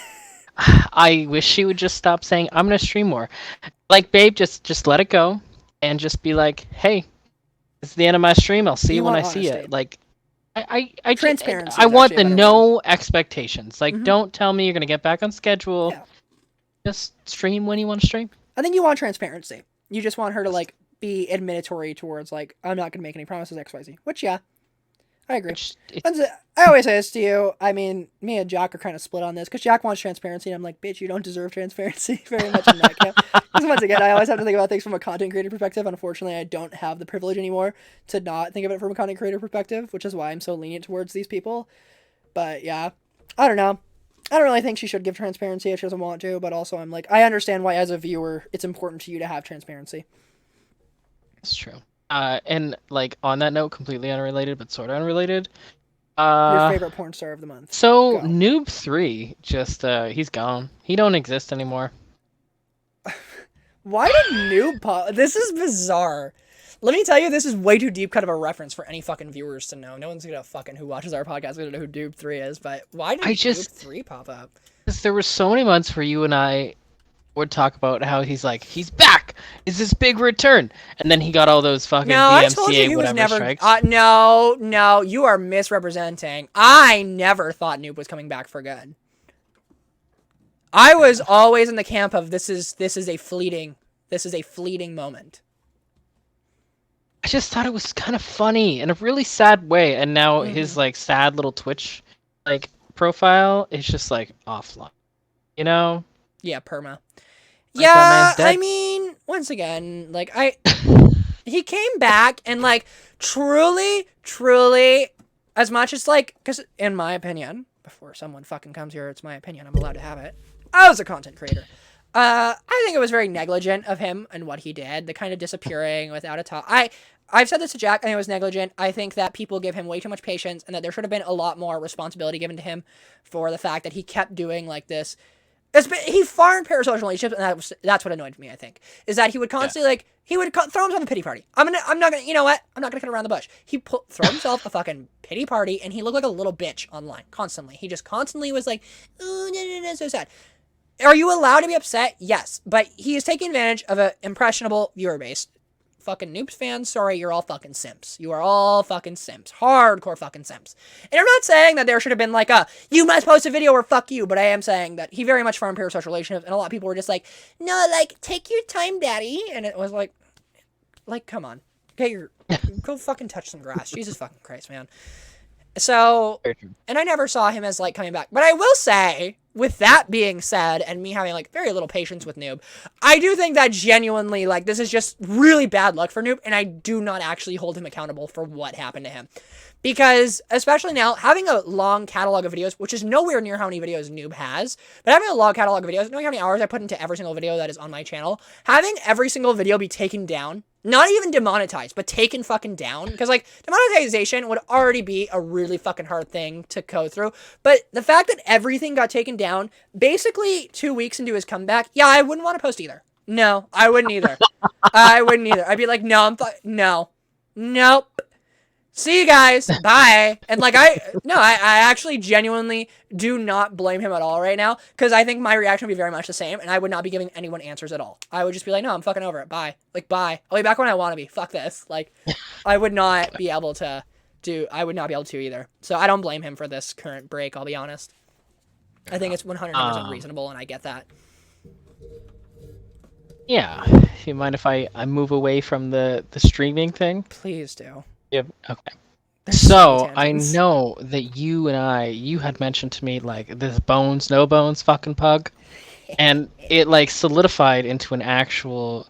I wish she would just stop saying I'm gonna stream more. Like, babe, just let it go. And just be like, hey, it's the end of my stream. I'll see you when I see it. Like, I transparency. I want the no expectations. Like, don't tell me you're gonna get back on schedule. Yeah. Just stream when you want to stream. I think you want transparency. You just want her to like be admonitory towards like, I'm not gonna make any promises XYZ. Which I agree. I always say this to you. I mean, me and Jack are kind of split on this because Jack wants transparency, and I'm like, bitch, you don't deserve transparency very much in that camp. Because once again, I always have to think about things from a content creator perspective. Unfortunately, I don't have the privilege anymore to not think of it from a content creator perspective, which is why I'm so lenient towards these people. But yeah, I don't know. I don't really think she should give transparency if she doesn't want to, but also I'm like, I understand why as a viewer it's important to you to have transparency. That's true. And like on that note, completely unrelated but sort of unrelated. Your favorite porn star of the month. So Go. Noob3 just he's gone. He don't exist anymore. Why did Noob pop? This is bizarre. Let me tell you, this is way too deep kind of a reference for any fucking viewers to know. No one's gonna fucking who watches our podcast gonna know who Noob3 is, but why did Noob3 pop up? Because there were so many months where you and I would talk about how he's back. Is this big return? And then he got all those fucking DMCA whatever strikes. No, you are misrepresenting. I never thought Noob was coming back for good. I was always in the camp of this is a fleeting moment. I just thought it was kind of funny in a really sad way, and now his like sad little Twitch like profile is just like offline. You know? Yeah, perma. Like, yeah, I mean, once again, like he came back and like truly, as much as like, because in my opinion, before someone fucking comes here, it's my opinion, I'm allowed to have it. I was a content creator. I think it was very negligent of him and what he did, the kind of disappearing without a talk. I've said this to Jack, I think it was negligent. I think that people give him way too much patience and that there should have been a lot more responsibility given to him for the fact that he kept doing like this. He farmed parasocial relationships, and that's what annoyed me, I think, is that he would constantly, he would throw himself a pity party. I'm not gonna, you know what? I'm not gonna cut around the bush. He throw himself a fucking pity party, and he looked like a little bitch online, constantly. He just constantly was like, oh, no, so sad. Are you allowed to be upset? Yes, but he is taking advantage of an impressionable viewer base. Fucking Noobs fans, sorry, you're all fucking simps. You are all fucking simps. Hardcore fucking simps. And I'm not saying that there should have been like you must post a video or fuck you, but I am saying that he very much farmed parasocial relationships, and a lot of people were just like, no, like, take your time, daddy. And it was like, come on. Go fucking touch some grass. Jesus fucking Christ, man. So, and I never saw him as like coming back. But I will say, with that being said, and me having like very little patience with Noob, I do think that genuinely, like, this is just really bad luck for Noob, and I do not actually hold him accountable for what happened to him. Because, especially now, having a long catalog of videos, which is nowhere near how many videos Noob has, but having a long catalog of videos, knowing how many hours I put into every single video that is on my channel, having every single video be taken down, not even demonetized, but taken fucking down, because, like, demonetization would already be a really fucking hard thing to go through, but the fact that everything got taken down, basically 2 weeks into his comeback, yeah, I wouldn't want to post either. No, I wouldn't either. I'd be like, no, nope. See you guys. Bye. And like, I actually genuinely do not blame him at all right now, because I think my reaction would be very much the same, and I would not be giving anyone answers at all. I would just be like, no, I'm fucking over it. Bye. Like, bye. I'll be back when I want to be. Fuck this. Like, I would not be able to either. So I don't blame him for this current break, I'll be honest. I think it's 100% reasonable, and I get that. Yeah. If you mind if I move away from the streaming thing? Please do. Yep. Okay. So I know that you had mentioned to me like this bones, no bones fucking pug, and it like solidified into an actual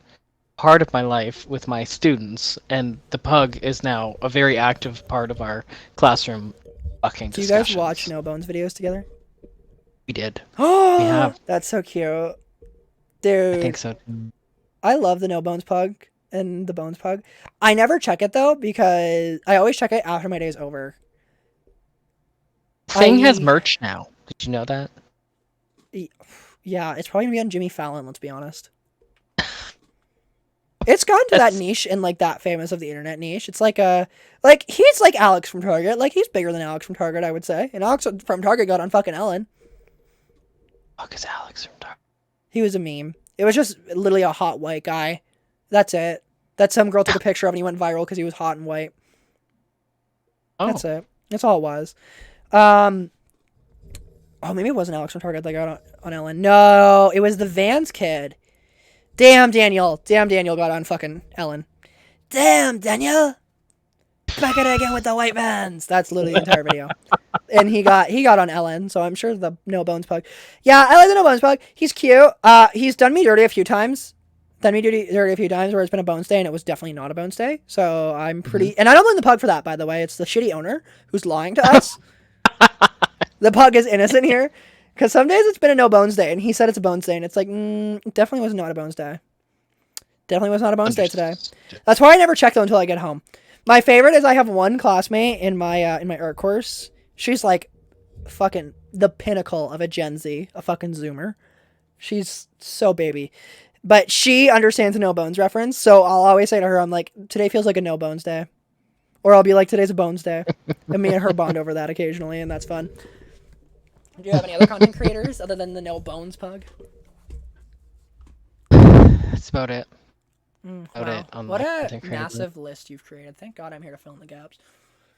part of my life with my students, and the pug is now a very active part of our classroom fucking discussions. Do you guys watch No Bones videos together? We did. Oh, we have. That's so cute. Dude. I think so. I love the No Bones pug and the Bones pug. I never check it though, because I always check it after my day's over. Thing has merch now. Did you know that? Yeah, it's probably gonna be on Jimmy Fallon, let's be honest. It's gotten to that niche and like that famous of the internet niche. It's like he's like Alex from Target. Like, he's bigger than Alex from Target, I would say. And Alex from Target got on fucking Ellen. Fuck is Alex from Target? He was a meme. It was just literally a hot white guy. That's it. That some girl took a picture of and he went viral because he was hot and white. Oh. That's it. That's all it was. Oh, maybe it wasn't Alex from Target that got on Ellen. No, it was the Vans kid. Damn, Daniel. Got on fucking Ellen. Damn, Daniel. Back at it again with the white Vans. That's literally the entire video. And he got on Ellen, so I'm sure the No Bones pug. Yeah, I like the No Bones pug. He's cute. He's done me dirty a few times. Where it's been a Bones Day, and it was definitely not a Bones Day. So I'm pretty... And I don't blame the pug for that, by the way. It's the shitty owner who's lying to us. The pug is innocent here. Because some days it's been a no bones day, and he said it's a bones day, and it's like, it definitely was not a bones day. Definitely was not a bones day today. That's why I never check though until I get home. My favorite is I have one classmate in my art course. She's like fucking the pinnacle of a Gen Z, a fucking Zoomer. She's so baby. But she understands the no bones reference, so I'll always say to her, I'm like, today feels like a no bones day. Or I'll be like, today's a bones day. And me and her bond over that occasionally, and that's fun. Do you have any other content creators other than the no bones pug? That's about it. Wow. What a massive list you've created. Thank God I'm here to fill in the gaps.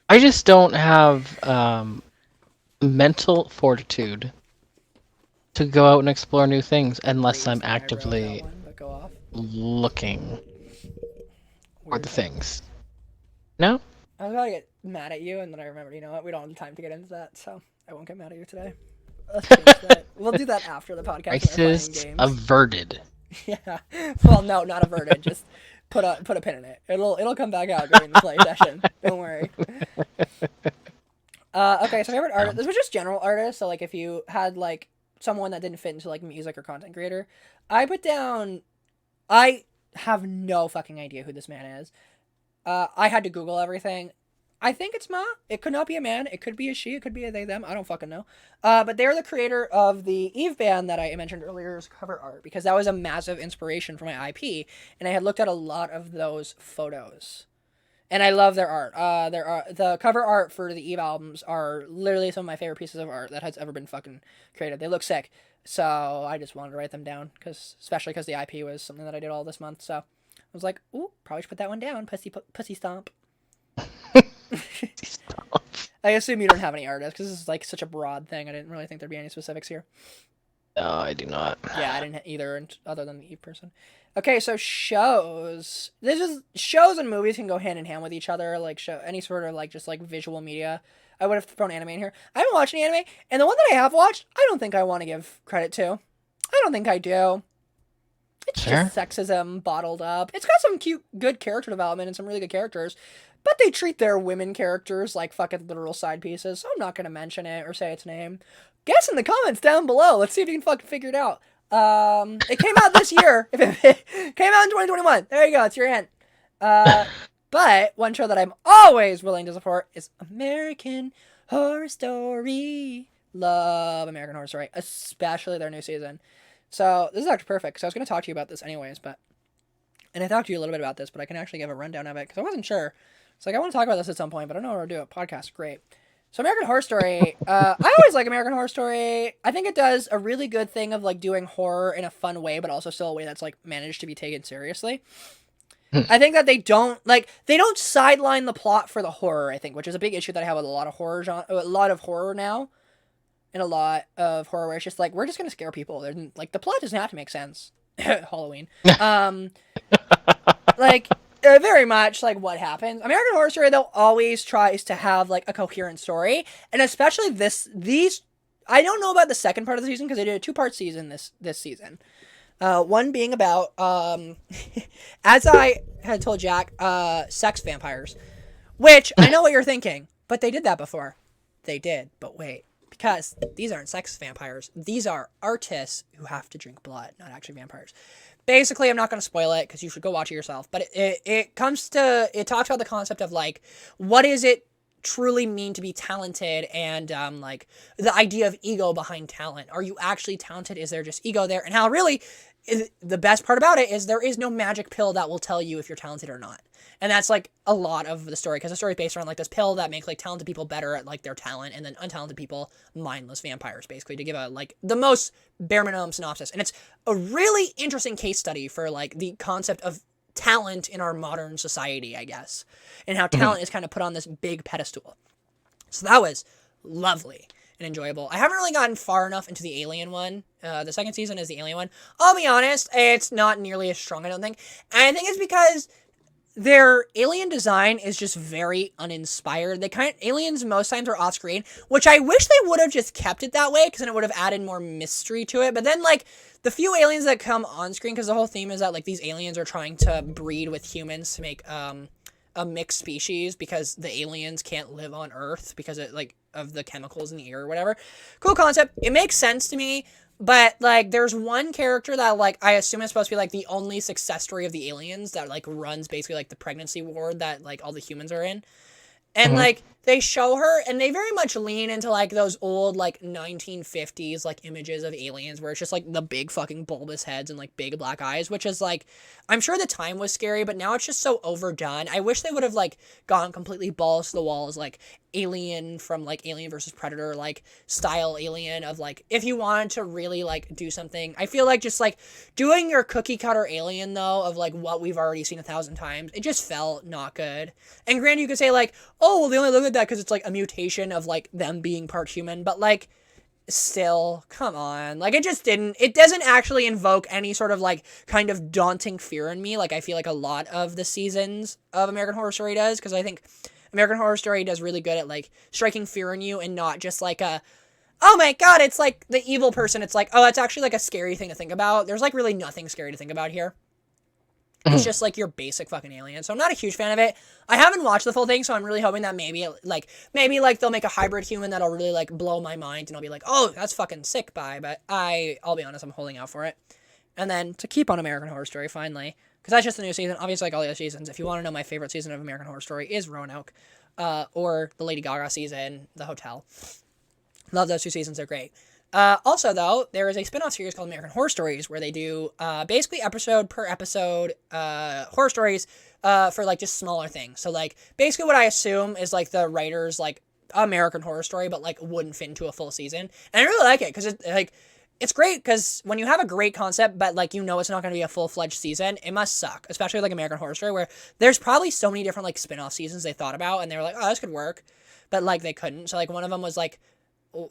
I just don't have mental fortitude to go out and explore new things unless I'm actively looking for the things. No? I was about to get mad at you, and then I remembered, you know what, we don't have time to get into that, so I won't get mad at you today. Let's change that. We'll do that after the podcast. Crisis averted. Yeah. Well, no, not averted. Just put a pin in it. It'll come back out during the play session. Don't worry. Okay, so favorite artist. This was just general artists. So like, if you had like someone that didn't fit into like music or content creator, I put down. I have no fucking idea who this man is. I had to Google everything. I think it's Ma. It could not be a man. It could be a she. It could be a they, them. I don't fucking know. But they're the creator of the Eve band that I mentioned earlier's cover art, because that was a massive inspiration for my IP, and I had looked at a lot of those photos. And I love their art. The cover art for the Eve albums are literally some of my favorite pieces of art that has ever been fucking created. They look sick. So I just wanted to write them down, especially because the IP was something that I did all this month. So I was like, ooh, probably should put that one down. Pussy stomp. I assume you don't have any artists because this is like such a broad thing. I didn't really think there'd be any specifics here. No, I do not. Yeah, I didn't either, other than the Eve person. Okay, so shows. Shows and movies can go hand in hand with each other. Like any sort of like just like visual media. I would have thrown anime in here. I haven't watched any anime, and the one that I have watched, I don't think I want to give credit to. I don't think I do. It's just sexism bottled up. It's got some cute, good character development and some really good characters, but they treat their women characters like fucking literal side pieces, so I'm not going to mention it or say its name. Guess in the comments down below. Let's see if you can fucking figure it out. It came out this year. It came out in 2021. There you go. It's your hint. But one show that I'm always willing to support is American Horror Story. Love American Horror Story, especially their new season. So this is actually perfect, because I was going to talk to you about this anyways, and I talked to you a little bit about this, but I can actually give a rundown of it, because I wasn't sure. It's like, I want to talk about this at some point, but I don't know how to do it. Podcast, great. So American Horror Story, I always like American Horror Story. I think it does a really good thing of like doing horror in a fun way, but also still a way that's like managed to be taken seriously. I think that they don't sideline the plot for the horror, I think, which is a big issue that I have with a lot of horror now. And a lot of horror where it's just like, we're just gonna scare people. Like, the plot doesn't have to make sense. Halloween. Very much like what happens. American Horror Story, though, always tries to have like a coherent story, and especially these. I don't know about the second part of the season, because they did a 2-part season this season. One being about as I had told Jack, sex vampires, which I know what you're thinking, but they did that before. They did, but wait. Because these aren't sex vampires. These are artists who have to drink blood, not actually vampires. Basically, I'm not going to spoil it, because you should go watch it yourself. But it talks about the concept of, like, what does it truly mean to be talented, and, like, the idea of ego behind talent. Are you actually talented? Is there just ego there? And how really, the best part about it is there is no magic pill that will tell you if you're talented or not. And that's, like, a lot of the story, because the story is based around, like, this pill that makes, like, talented people better at, like, their talent, and then untalented people mindless vampires, basically, to give a, like, the most bare minimum synopsis. And it's a really interesting case study for, like, the concept of talent in our modern society, I guess, and how talent is kind of put on this big pedestal. So that was lovely and enjoyable. I haven't really gotten far enough into the Alien one. The second season is the Alien one. I'll be honest, it's not nearly as strong, I don't think. And I think it's because their alien design is just very uninspired. Aliens most times are off screen, which I wish they would have just kept it that way, because then it would have added more mystery to it. But then, like, the few aliens that come on screen, because the whole theme is that, like, these aliens are trying to breed with humans to make a mixed species, because the aliens can't live on Earth, because it, like, of the chemicals in the air or whatever. Cool concept. It makes sense to me. But like, there's one character that like I assume is supposed to be like the only success story of the aliens that like runs basically like the pregnancy ward that like all the humans are in. And like they show her and they very much lean into like those old like 1950s like images of aliens where it's just like the big fucking bulbous heads and like big black eyes, which is like, I'm sure the time was scary, but now it's just so overdone. I wish they would have like gone completely balls to the walls like Alien from like Alien versus Predator like style Alien of like, if you wanted to really like do something. I feel like just like doing your cookie cutter Alien though of like what we've already seen 1,000 times, it just felt not good. And granted, you could say like, oh well, they only look at that because it's like a mutation of like them being part human, but like still, come on, like it doesn't actually invoke any sort of like kind of daunting fear in me like I feel like a lot of the seasons of American Horror Story does, because I think American Horror Story does really good at like striking fear in you and not just like a, oh my god, it's like the evil person. It's like, oh, that's actually like a scary thing to think about. There's like really nothing scary to think about here. It's just like your basic fucking alien. So I'm not a huge fan of it. I haven't watched the full thing, so I'm really hoping that maybe they'll make a hybrid human that'll really like blow my mind and I'll be like, oh, that's fucking sick, bye. But I'll be honest, I'm holding out for it. And then to keep on American Horror Story finally, because that's just the new season. Obviously, like all the other seasons, if you want to know my favorite season of American Horror Story is Roanoke, or the Lady Gaga season, The Hotel. Love those two seasons. They're great. Also, though, there is a spin-off series called American Horror Stories where they do basically episode per episode horror stories for like just smaller things. So like basically what I assume is like the writers like American Horror Story, but like wouldn't fit into a full season. And I really like it because it's great because when you have a great concept, but like you know it's not going to be a full-fledged season, it must suck. Especially like American Horror Story, where there's probably so many different like spin-off seasons they thought about, and they were like, oh, this could work, but like they couldn't. So like one of them was like,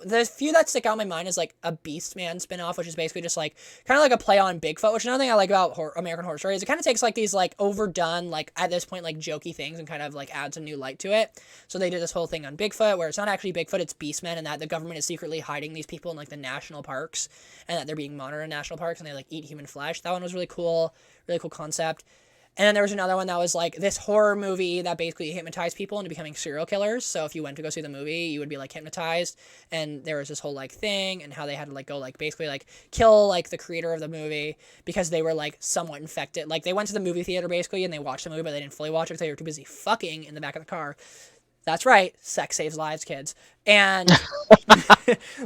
the few that stick out in my mind is like a Beastman spinoff, which is basically just like kind of like a play on Bigfoot, which another thing I like about American Horror Story is it kind of takes like these like overdone, like at this point like jokey things and kind of like adds a new light to it. So they did this whole thing on Bigfoot where it's not actually Bigfoot, it's Beastmen, and that the government is secretly hiding these people in like the national parks and that they're being monitored in national parks and they like eat human flesh. That one was really cool concept. And then there was another one that was like this horror movie that basically hypnotized people into becoming serial killers. So if you went to go see the movie, you would be like hypnotized. And there was this whole like thing and how they had to like go like basically like kill like the creator of the movie because they were like somewhat infected. Like they went to the movie theater basically and they watched the movie, but they didn't fully watch it because they were too busy fucking in the back of the car. That's right. Sex saves lives, kids. And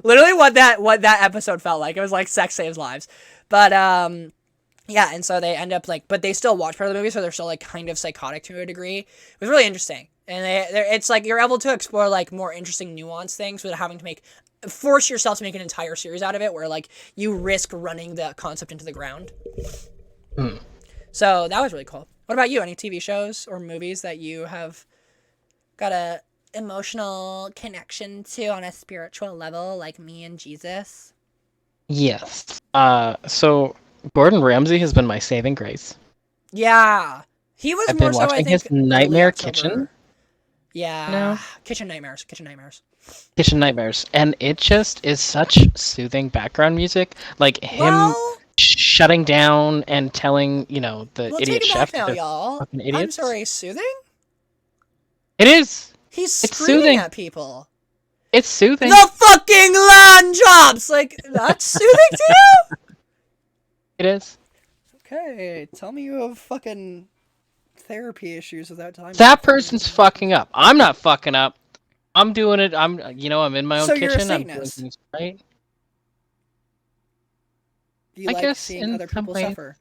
literally what that episode felt like. It was like sex saves lives. But yeah, and so they end up like, but they still watch part of the movie, so they're still like kind of psychotic to a degree. It was really interesting, and it's like you're able to explore like more interesting, nuanced things without having to force yourself to make an entire series out of it, where like you risk running the concept into the ground. So that was really cool. What about you? Any TV shows or movies that you have got a emotional connection to on a spiritual level, like me and Jesus? Yes. So Gordon Ramsay has been my saving grace. Yeah. He was I've more been so, watching I think, his Nightmare October. Kitchen. Yeah. No. Kitchen Nightmares. Kitchen Nightmares. And it just is such soothing background music. Like him shutting down and telling, the idiot chef. Now, y'all. Fucking idiots. I'm sorry, soothing? It is. He's screaming at people. It's soothing. The fucking land jobs! Like, that's soothing to you? It is. Okay, tell me you have fucking therapy issues without time. That person's fucking up. I'm not fucking up. I'm doing it. I'm in my own so kitchen. You're a I'm doing Satanist. things right. You I like guess seeing other people suffer.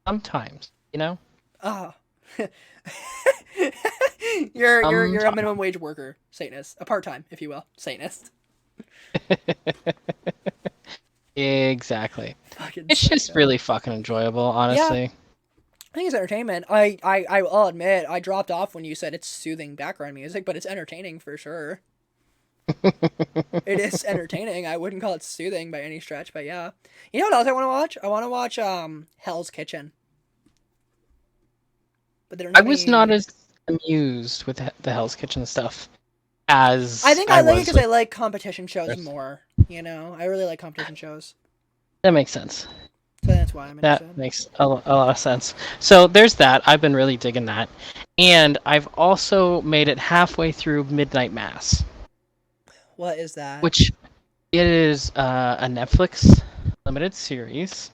Sometimes, Ah. You're a minimum wage worker, Satanist. A part-time, if you will, Satanist. Exactly. Fucking it's psycho. just really fucking enjoyable, honestly. Yeah. I think it's entertainment. I'll admit, I dropped off when you said it's soothing background music, but it's entertaining for sure. It is entertaining. I wouldn't call it soothing by any stretch, but yeah. You know what else I want to watch? I want to watch Hell's Kitchen. But I was not as amused with the Hell's Kitchen stuff as I think I like it because I like competition shows more. I really like competition shows. That makes sense. So that's why I'm interested. That makes a lot of sense. So there's that. I've been really digging that. And I've also made it halfway through Midnight Mass. What is that? which it is a Netflix limited series,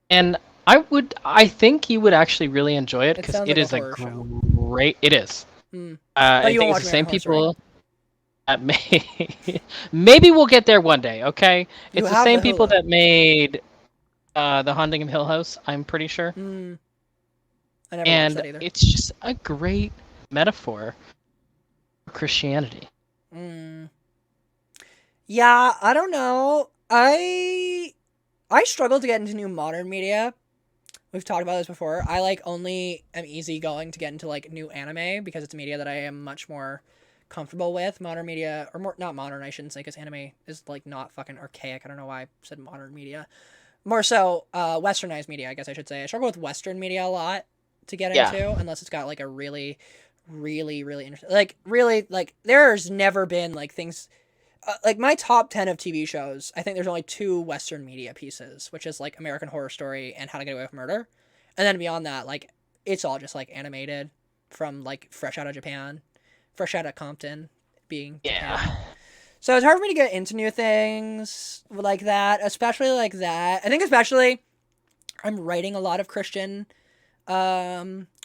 and I think you would actually really enjoy it It because sounds it like a is a horror show. great. It is. Hmm. But I you won't think it's watch the American same Horror Story. people. May maybe we'll get there one day. Okay, You it's the have the same people Hulu. that made the Haunting of Hill House. I'm pretty sure, Hmm. I never watched and that either. it's just a great metaphor for Christianity. Hmm. Yeah, I don't know. I struggle to get into new modern media. We've talked about this before. I like only am easygoing to get into like new anime because it's media that I am much more comfortable with. Modern media, or more not modern, I shouldn't say, because anime is like not fucking archaic. I don't know why I said modern media. More so, westernized media, I guess I should say. I struggle with Western media a lot to get Yeah, into unless it's got like a really, really interesting, like really like there's never been like things like my top 10 of TV shows, I think there's only two Western media pieces, which is like American Horror Story and How to Get Away with Murder. And then beyond that, like it's all just like animated from like fresh out of Japan, fresh out of Compton being yeah. Japan. So it's hard for me to get into new things like that, especially like that. I think especially I'm writing a lot of Christian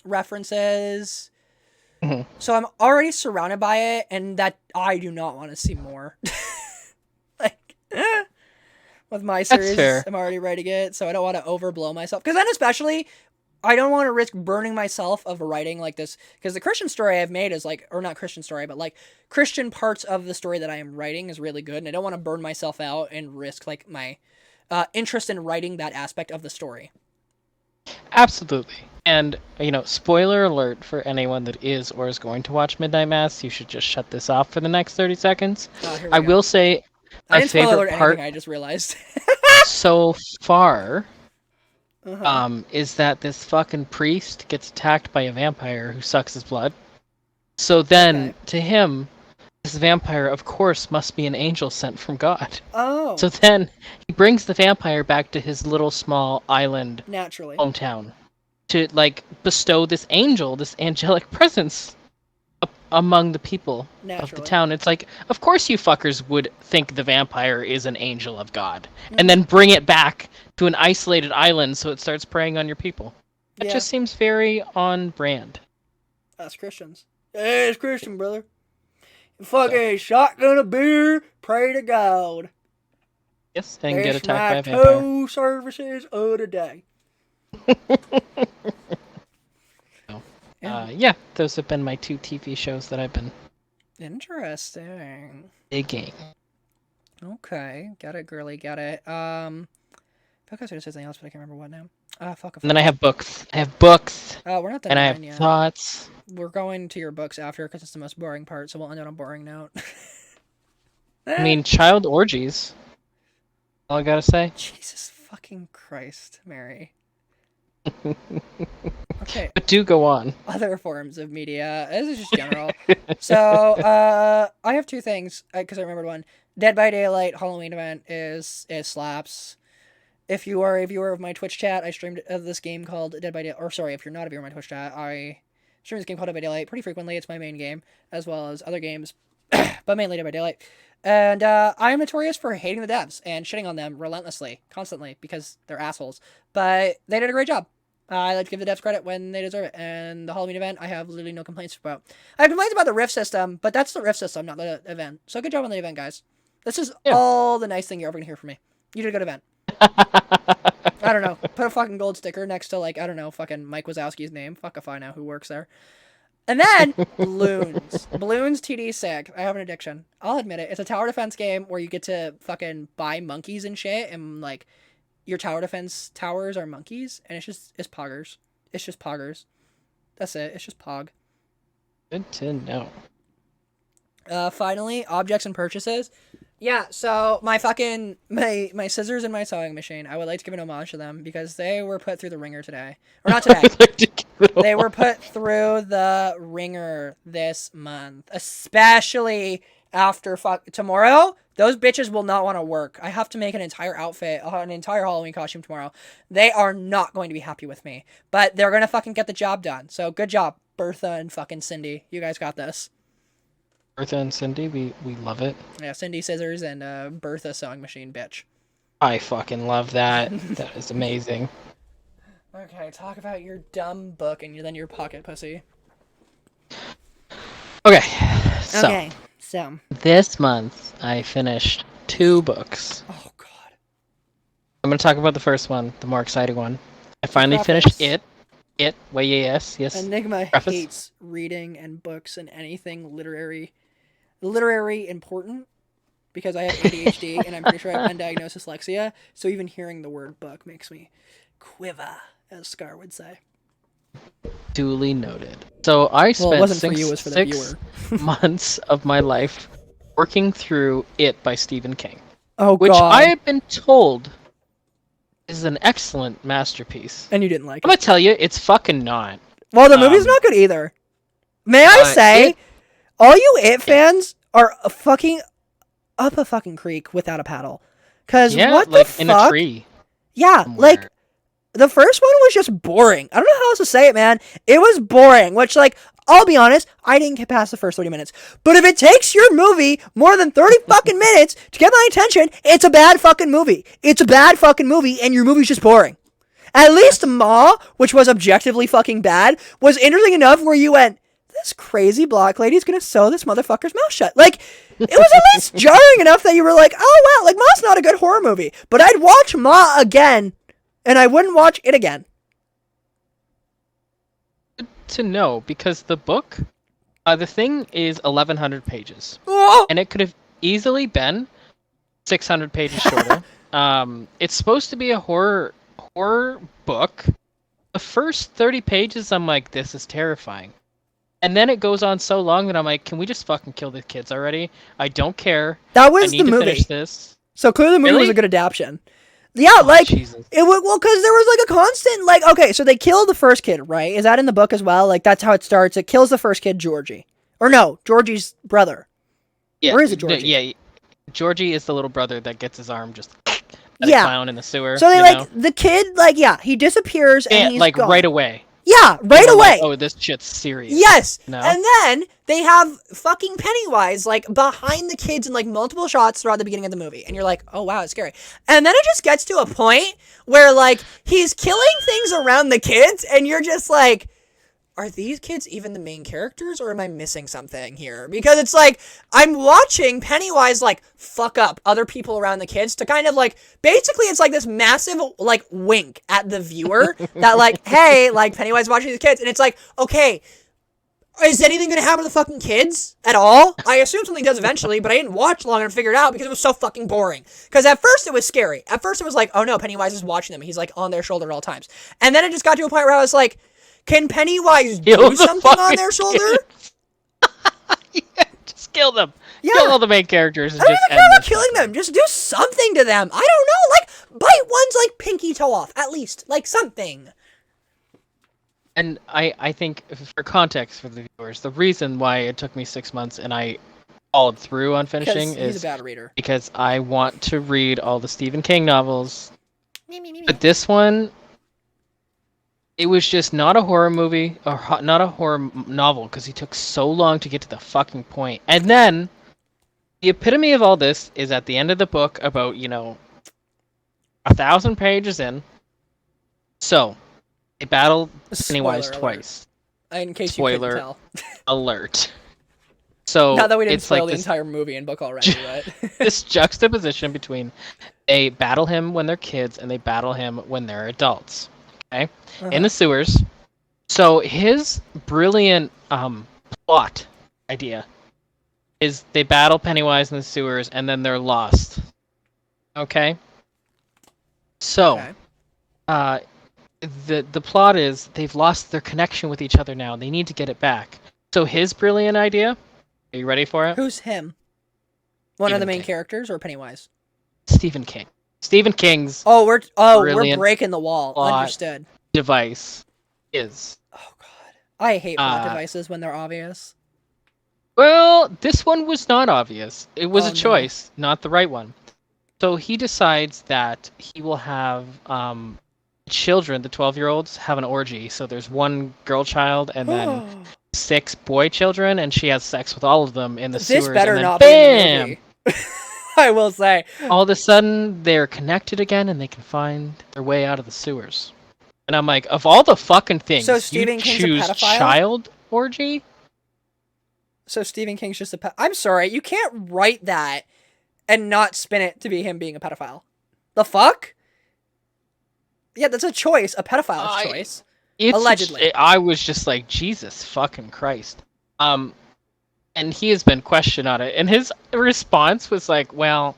references. Mhm. So I'm already surrounded by it and that I do not want to see more. Like with my That's series, fair. I'm already writing it, so I don't want to overblow myself. Because then, especially, I don't want to risk burning myself of writing like this. Because the Christian story I've made is like, or not Christian story, but like Christian parts of the story that I am writing is really good, and I don't want to burn myself out and risk like my interest in writing that aspect of the story. Absolutely. And, spoiler alert for anyone that is or is going to watch Midnight Mass, you should just shut this off for the next 30 seconds. Oh, here I we go. will say I my didn't spoil favorite alert anything. part I just realized. so far Uh huh. is that this fucking priest gets attacked by a vampire who sucks his blood. So then, Okay. to him, this vampire, of course, must be an angel sent from God. Oh, So then, he brings the vampire back to his little small island naturally. hometown to like bestow this angel, this angelic presence among the people of the Naturally. town. It's like, of course you fuckers would think the vampire is an angel of God, and Mm-hmm. then bring it back to an isolated island so it starts preying on your people. That Yeah, just seems very on brand. us Christians. Hey, it's Christian, brother. So, Fucking shotgun a beer, pray to God. yes, and get That's attacked my by a vampire. two services of the day. So, Yeah. yeah, those have been my two TV shows that I've been Interesting. digging. Okay. Got it, girly. Got it. I feel like I was gonna say something else, but I can't remember what now. Ah, fuck. I And then I forgot. have books. I have books, We're not and done I have mine yet. thoughts. We're going to your books after because it's the most boring part, so we'll end on a boring note. I mean, child orgies. All I gotta say. Jesus fucking Christ, Mary. Okay, But do go on. other forms of media. This is just general. So, I have two things because I remembered one. Dead by Daylight Halloween event is slaps. If you are a viewer of my Twitch chat, I streamed this game called Dead by Daylight. Or sorry, if you're not a viewer of my Twitch chat, I stream this game called Dead by Daylight pretty frequently. It's my main game as well as other games, but mainly Dead by Daylight. And I am notorious for hating the devs and shitting on them relentlessly, constantly, because they're assholes. But they did a great job. I like to give the devs credit when they deserve it. And the Halloween event, I have literally no complaints about. I have complaints about the Rift system, but that's the Rift system, not the event. So good job on the event, guys. This is Yeah. all the nice thing you're ever gonna hear from me. You did a good event. I don't know. Put a fucking gold sticker next to like I don't know, fucking Mike Wazowski's name. Fuck if I know who works there. And then balloons. Balloons TD6. I have an addiction. I'll admit it. It's a tower defense game where you get to fucking buy monkeys and shit, and like your tower defense towers are monkeys, and it's poggers. It's just poggers. That's it. It's just pog. Good to know. Finally, objects and purchases. Yeah, so my fucking my scissors and my sewing machine. I would like to give an homage to them because they were put through the ringer today, or not today. They were put through the ringer this month, especially after tomorrow. Those bitches will not want to work. I have to make an entire outfit, an entire Halloween costume tomorrow. They are not going to be happy with me, but they're gonna fucking get the job done. So good job, Bertha and fucking Cindy. You guys got this. Bertha and Cindy, we love it. Yeah, Cindy Scissors and Bertha Sewing Machine, bitch. I fucking love that. That is amazing. Okay, talk about your dumb book and then your pocket pussy. Okay, so Okay, so this month I finished 2 books. oh god. I'm gonna talk about the first one, the more exciting one. I finally Preface. finished it. Wait, yes. Enigma Preface. hates reading and books and anything literary important because I have ADHD and I'm pretty sure I have undiagnosed dyslexia. So even hearing the word book makes me quiver, as Scar would say. Duly noted. So I spent Well, it wasn't for you, it was for the 6 viewer. months of my life working through It by Stephen King, Oh which god. I have been told is an excellent masterpiece. And you didn't like I'm it. gonna tell you, it's fucking not. Well, the movie's not good either. May I say, all you It fans are fucking up a fucking creek without a paddle. Cause what like the fuck? in a tree. Yeah, somewhere. like the first one was just boring. I don't know how else to say it, man. It was boring, which, like, I'll be honest, I didn't get past the first 30 minutes. But if it takes your movie more than 30 fucking minutes to get my attention, it's a bad fucking movie. It's a bad fucking movie, and your movie's just boring. At least Ma, which was objectively fucking bad, was interesting enough where you went, this crazy black lady's gonna sew this motherfucker's mouth shut. Like, it was at least jarring enough that you were like, oh wow, like, Ma's not a good horror movie. But I'd watch Ma again, and I wouldn't watch it again. Good to know, because the book, the thing is 1,100 pages. Oh! And it could have easily been 600 pages shorter. It's supposed to be a horror book. The first 30 pages, I'm like, this is terrifying. And then it goes on so long that I'm like, can we just fucking kill the kids already? I don't care. That was I need the to movie. finish this. So clearly the movie was Really? a good adaptation. Yeah, like, Jesus. it was, well, because there was, like, a constant, like, okay, so they killed the first kid, right? Is that in the book as well? Like, that's how it starts. It kills the first kid, Georgie. Or no, Georgie's brother. Yeah, Or is it Georgie? Yeah, Georgie is the little brother that gets his arm just Yeah. clown in the sewer. So they, you like, know? the kid, like, yeah, he disappears and he's like gone. right away. Yeah, right We're away. like, oh, this shit's serious. Yes. No? And then they have fucking Pennywise, like, behind the kids in, like, multiple shots throughout the beginning of the movie. And you're like, oh, wow, it's scary. And then it just gets to a point where, like, he's killing things around the kids, and you're just like, are these kids even the main characters, or am I missing something here? Because it's like, I'm watching Pennywise, like, fuck up other people around the kids to kind of, like, basically it's like this massive, like, wink at the viewer that, like, hey, like, Pennywise watching these kids, and it's like, okay, is anything gonna happen to the fucking kids at all? I assume something does eventually, but I didn't watch long enough to figure it out because it was so fucking boring. Because at first it was scary. At first it was like, oh no, Pennywise is watching them. He's, like, on their shoulder at all times. And then it just got to a point where I was like, can Pennywise do something on their shoulder? Yeah, just kill them. Yeah. Kill all the main characters and I don't just even end care about this killing fucking- them. Just do something to them. I don't know. Like, bite one's, like, pinky toe off. At least. Like, something. And I think, for context for the viewers, the reason why it took me 6 months and I followed through on finishing Because he's is a bad reader. because I want to read all the Stephen King novels. But this one, it was just not a horror movie, or not a horror novel, because he took so long to get to the fucking point. And then, the epitome of all this is at the end of the book, about, 1,000 pages in. So, they battle Pennywise Spoiler twice. alert. In case Spoiler. you couldn't tell. Alert. So, Not that we didn't it's spoil like the this, entire movie and book already, but... this juxtaposition between they battle him when they're kids and they battle him when they're adults. Okay? In the sewers. So his brilliant plot idea is they battle Pennywise in the sewers and then they're lost. Okay? So, Okay. the plot is they've lost their connection with each other now. They need to get it back. So his brilliant idea, are you ready for it? Who's him? One of the Stephen main King. characters or Pennywise? Stephen King. Stephen King's Oh, we're Brilliant breaking the wall. plot. Understood. device is. Oh god. I hate plot devices when they're obvious. Well, this one was not obvious. It was Oh, a no. choice, not the right one. So he decides that he will have children, the 12-year-olds, have an orgy. So there's one girl child and then 6 boy children, and she has sex with all of them in the sewers. This better and then not bam! be in the movie. I will say. All of a sudden, they're connected again, and they can find their way out of the sewers. And I'm like, of all the fucking things, So Stephen King's a choose pedophile? child orgy? So Stephen King's just a I'm sorry, you can't write that and not spin it to be him being a pedophile. The fuck? Yeah, that's a choice, a pedophile's choice. Allegedly. I was just like, Jesus fucking Christ. And he has been questioned on it, and his response was like, well,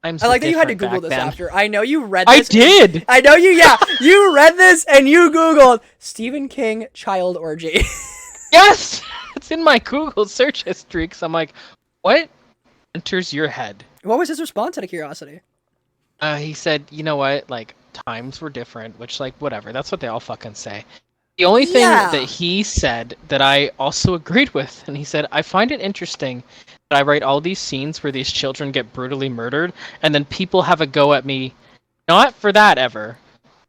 I like that you had to Google this after. I know you read this. I did! I know you, yeah. You read this and you Googled Stephen King child orgy. Yes! It's in my Google search history, because I'm like, what enters your head? What was his response out of curiosity? He said, you know what, like, times were different, which, like, whatever. That's what they all fucking say. The only thing that he said that I also agreed with, and he said, I find it interesting that I write all these scenes where these children get brutally murdered, and then people have a go at me, not for that ever.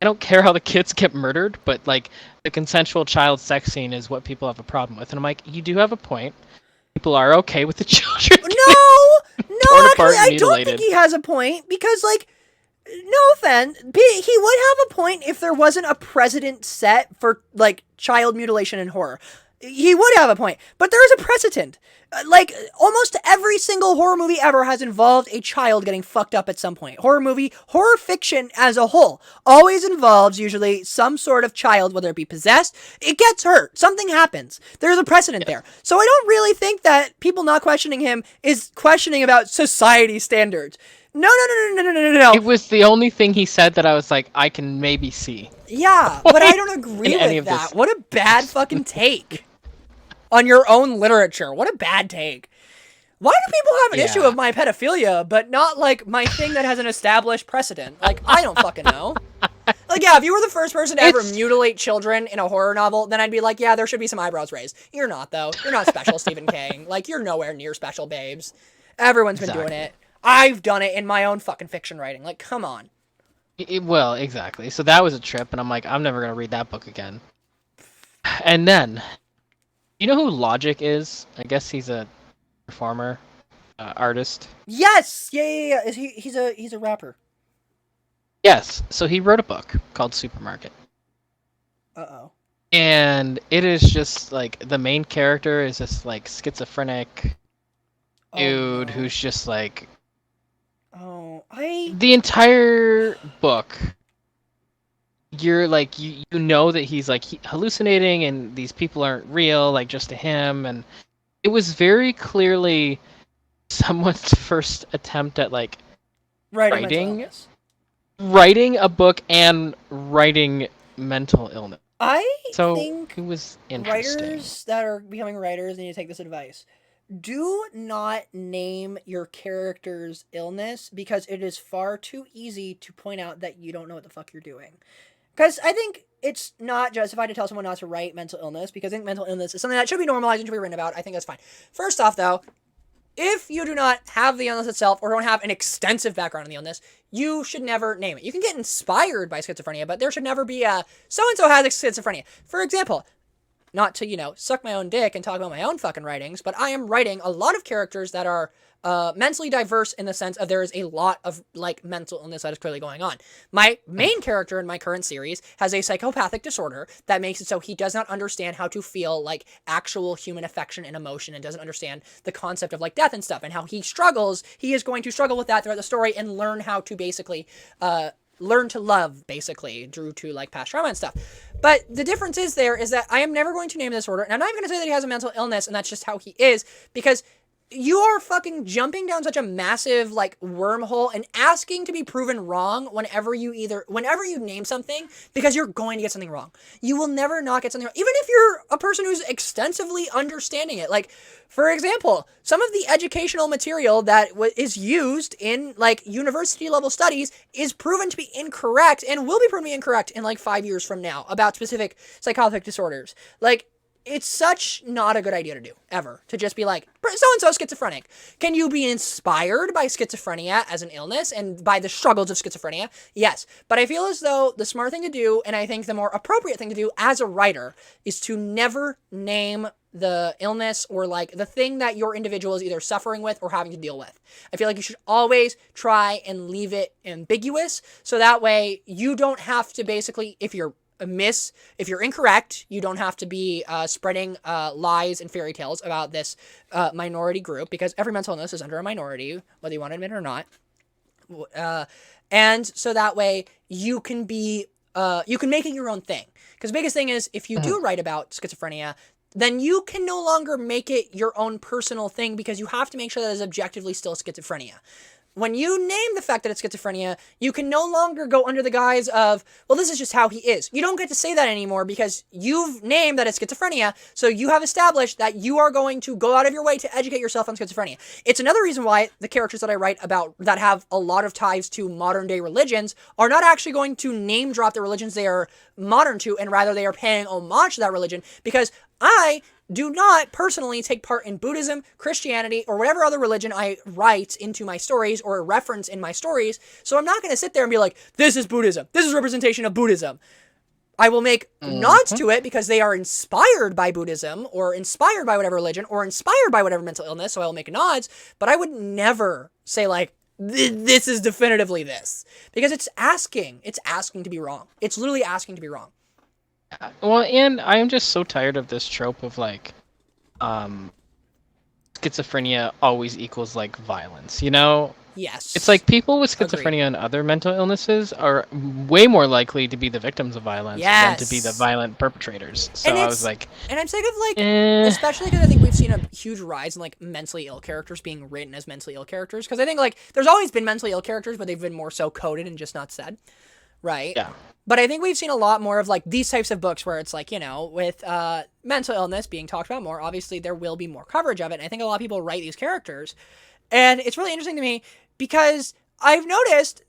I don't care how the kids get murdered, but, like, the consensual child sex scene is what people have a problem with. And I'm like, you do have a point. People are okay with the children. No, actually, I don't think he has a point, because, like, no offense, he would have a point if there wasn't a precedent set for, like, child mutilation in horror. He would have a point, but there is a precedent. Like, almost every single horror movie ever has involved a child getting fucked up at some point. Horror fiction as a whole always involves usually some sort of child, whether it be possessed, it gets hurt, something happens. There's a precedent there. So I don't really think that people not questioning him is questioning about society standards. No. It was the only thing he said that I was like, I can maybe see. Yeah, but I don't agree with that. What a bad fucking take on your own literature. What a bad take. Why do people have an issue of my pedophilia, but not, like, my thing that has an established precedent? Like, I don't fucking know. Like, yeah, if you were the first person to ever mutilate children in a horror novel, then I'd be like, yeah, there should be some eyebrows raised. You're not, though. You're not special, Stephen King. Like, you're nowhere near special, babes. Everyone's been doing it. I've done it in my own fucking fiction writing. Like, come on. Well, exactly. So that was a trip, and I'm like, I'm never going to read that book again. And then, you know who Logic is? I guess he's a performer, artist. Yes! Yeah. He's a rapper. Yes. So he wrote a book called Supermarket. Uh-oh. And it is just, like, the main character is this, like, schizophrenic dude who's just, like... The entire book, you're like, you know that he's like hallucinating and these people aren't real, like, just to him. And it was very clearly someone's first attempt at, like, writing a book and writing mental illness. I think it was interesting. Writers that are becoming writers need to take this advice. Do not name your character's illness, because it is far too easy to point out that you don't know what the fuck you're doing. Because I think it's not justified to tell someone not to write mental illness, because I think mental illness is something that should be normalized and should be written about. I think that's fine. First off, though, if you do not have the illness itself or don't have an extensive background in the illness, you should never name it. You can get inspired by schizophrenia, but there should never be a so-and-so has schizophrenia. For example, not to, suck my own dick and talk about my own fucking writings, but I am writing a lot of characters that are mentally diverse in the sense of there is a lot of, like, mental illness that is clearly going on. My main character in my current series has a psychopathic disorder that makes it so he does not understand how to feel, like, actual human affection and emotion, and doesn't understand the concept of, like, death and stuff, and how he is going to struggle with that throughout the story and learn how to basically learn to love, basically, due to, like, past trauma and stuff. But the difference is that I am never going to name this disorder, and I'm not even going to say that he has a mental illness and that's just how he is, because you are fucking jumping down such a massive, like, wormhole and asking to be proven wrong whenever you name something, because you're going to get something wrong. You will never not get something wrong, even if you're a person who's extensively understanding it. Like, for example, some of the educational material that is used in, like, university level studies is proven to be incorrect and will be proven to be incorrect in, like, 5 years from now about specific psychotic disorders. Like, it's such not a good idea to do, ever. To just be like, so-and-so schizophrenic. Can you be inspired by schizophrenia as an illness and by the struggles of schizophrenia? Yes. But I feel as though the smart thing to do, and I think the more appropriate thing to do as a writer, is to never name the illness or like the thing that your individual is either suffering with or having to deal with. I feel like you should always try and leave it ambiguous, so that way you don't have to basically, if you're incorrect, you don't have to be spreading lies and fairy tales about this minority group, because every mental illness is under a minority, whether you want to admit it or not. And so that way you can be, you can make it your own thing. Because the biggest thing is, if you do write about schizophrenia, then you can no longer make it your own personal thing, because you have to make sure that it's objectively still schizophrenia. When you name the fact that it's schizophrenia, you can no longer go under the guise of, well, this is just how he is. You don't get to say that anymore, because you've named that it's schizophrenia, so you have established that you are going to go out of your way to educate yourself on schizophrenia. It's another reason why the characters that I write about that have a lot of ties to modern day religions are not actually going to name drop the religions they are modern to, and rather they are paying homage to that religion, because I do not personally take part in Buddhism, Christianity, or whatever other religion I write into my stories or reference in my stories. So I'm not going to sit there and be like, this is Buddhism. This is representation of Buddhism. I will make nods to it because they are inspired by Buddhism or inspired by whatever religion or inspired by whatever mental illness. So I will make nods, but I would never say like, this is definitively this, because it's asking to be wrong. It's literally asking to be wrong. Well, and I'm just so tired of this trope of like, schizophrenia always equals like violence, you know? Yes. It's like people with schizophrenia Agreed. and other mental illnesses are way more likely to be the victims of violence than to be the violent perpetrators. So I was like... And I'm sick of like, especially because I think we've seen a huge rise in like mentally ill characters being written as mentally ill characters. Because I think like, there's always been mentally ill characters, but they've been more so coded and just not said. Right? Yeah. But I think we've seen a lot more of like these types of books where it's like, you know, with mental illness being talked about more, obviously there will be more coverage of it. And I think a lot of people write these characters. And it's really interesting to me because I've noticed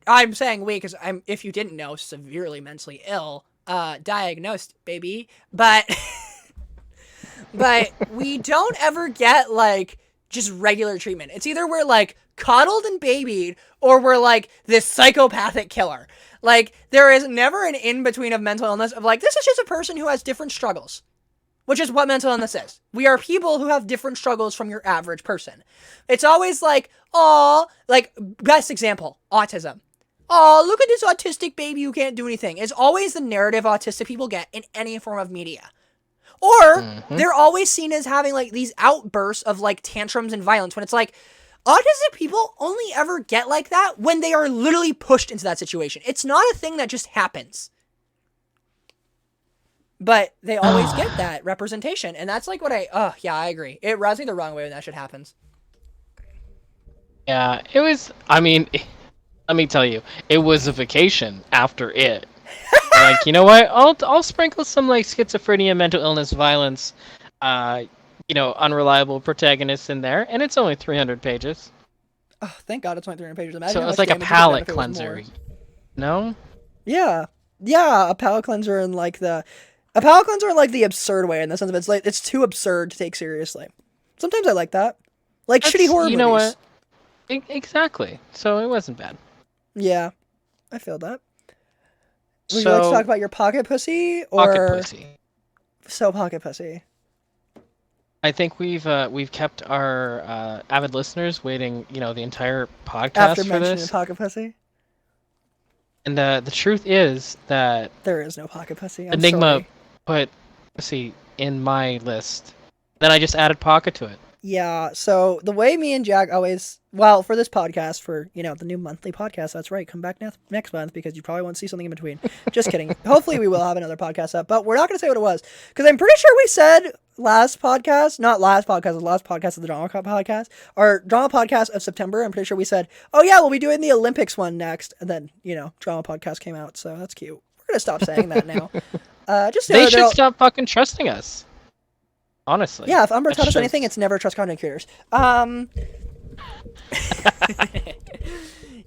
I'm saying we because I'm, if you didn't know, severely mentally ill, diagnosed, baby. But we don't ever get like just regular treatment. It's either we're like coddled and babied, or we're like this psychopathic killer. Like, there is never an in-between of mental illness of like, this is just a person who has different struggles, which is what mental illness is. We are people who have different struggles from your average person. It's always like, oh, like, best example, autism. Oh, look at this autistic baby who can't do anything. It's always the narrative autistic people get in any form of media. Or they're always seen as having like these outbursts of like tantrums and violence, when it's like, autistic people only ever get like that when they are literally pushed into that situation. It's not a thing that just happens. But they always get that representation. And that's like what I agree. It rubs me the wrong way when that shit happens. Yeah, it was, I mean, let me tell you, it was a vacation after it. Like, you know what? I'll sprinkle some like schizophrenia, mental illness, violence, unreliable protagonists in there, and it's only 300 pages. Oh, thank God it's only 300 pages. Imagine so it was like a palate cleanser. No? Yeah, a palate cleanser in like the absurd way, in the sense of it's too absurd to take seriously. Sometimes I like that, like shitty horror movies. You know what? Exactly. So it wasn't bad. Yeah, I feel that. Would you like to talk about your pocket pussy or pocket pussy? So pocket pussy. I think we've kept our avid listeners waiting, the entire podcast after for mentioning this. Pocket pussy. And the truth is that there is no pocket pussy. Enigma put pussy in my list. Then I just added pocket to it. Yeah, so the way me and Jack always, well, for this podcast, for, the new monthly podcast, that's right, come back next month, because you probably won't see something in between. Just kidding. Hopefully we will have another podcast up, but we're not going to say what it was, because I'm pretty sure we said last podcast of the Drama podcast, our Drama podcast of September, I'm pretty sure we said, oh yeah, we'll be doing the Olympics one next, and then, Drama podcast came out, so that's cute. We're going to stop saying that now. They should stop fucking trusting us. Honestly. Yeah, if Umber taught us anything, it's never trust content creators.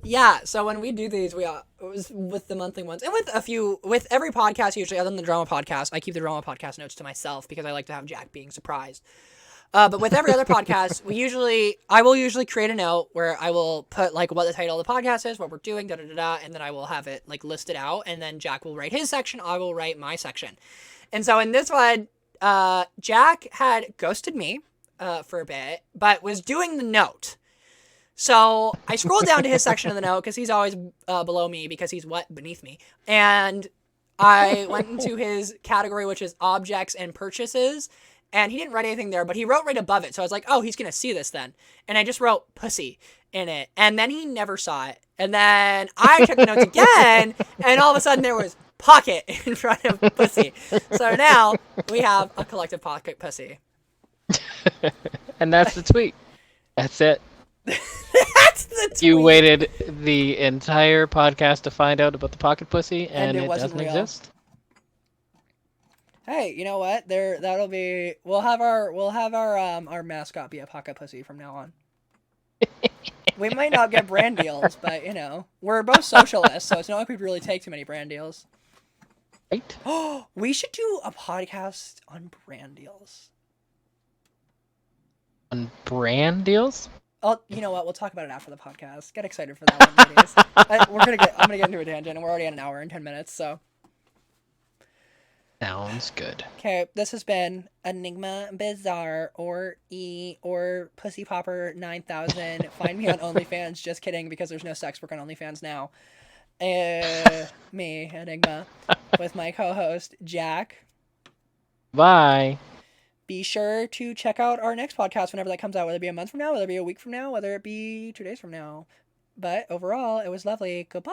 Yeah, so when we do these, it was with the monthly ones, and with every podcast usually, other than the drama podcast, I keep the drama podcast notes to myself because I like to have Jack being surprised. But with every other podcast, I will usually create a note where I will put like what the title of the podcast is, what we're doing, and then I will have it like listed out, and then Jack will write his section, I will write my section. And so in this one, Jack had ghosted me for a bit, but was doing the note. So I scrolled down to his section of the note because he's always below me because he's beneath me. And I went into his category, which is objects and purchases. And he didn't write anything there, but he wrote right above it. So I was like, oh, he's going to see this then. And I just wrote pussy in it. And then he never saw it. And then I checked the notes again. And all of a sudden there was pocket in front of pussy. So now we have a collective pocket pussy. And that's the tweet. That's it. That's the tweet. You waited the entire podcast to find out about the pocket pussy, and it doesn't exist. Hey, you know what? We'll have our mascot be a pocket pussy from now on. We might not get brand deals, but we're both socialists, so it's not like we really take too many brand deals. Right? We should do a podcast on brand deals. On brand deals? Oh, you know what? We'll talk about it after the podcast. Get excited for that one, ladies. I'm gonna get into a tangent, and we're already at an hour and 10 minutes, so. Sounds good. Okay, this has been Enigma Bizarre or Pussy Popper 9000. Find me on OnlyFans. Just kidding, because there's no sex work on OnlyFans now. Me, Enigma, with my co-host Jack. Bye. Be sure to check out our next podcast whenever that comes out, whether it be a month from now, whether it be a week from now, whether it be 2 days from now. But overall, it was lovely. Goodbye.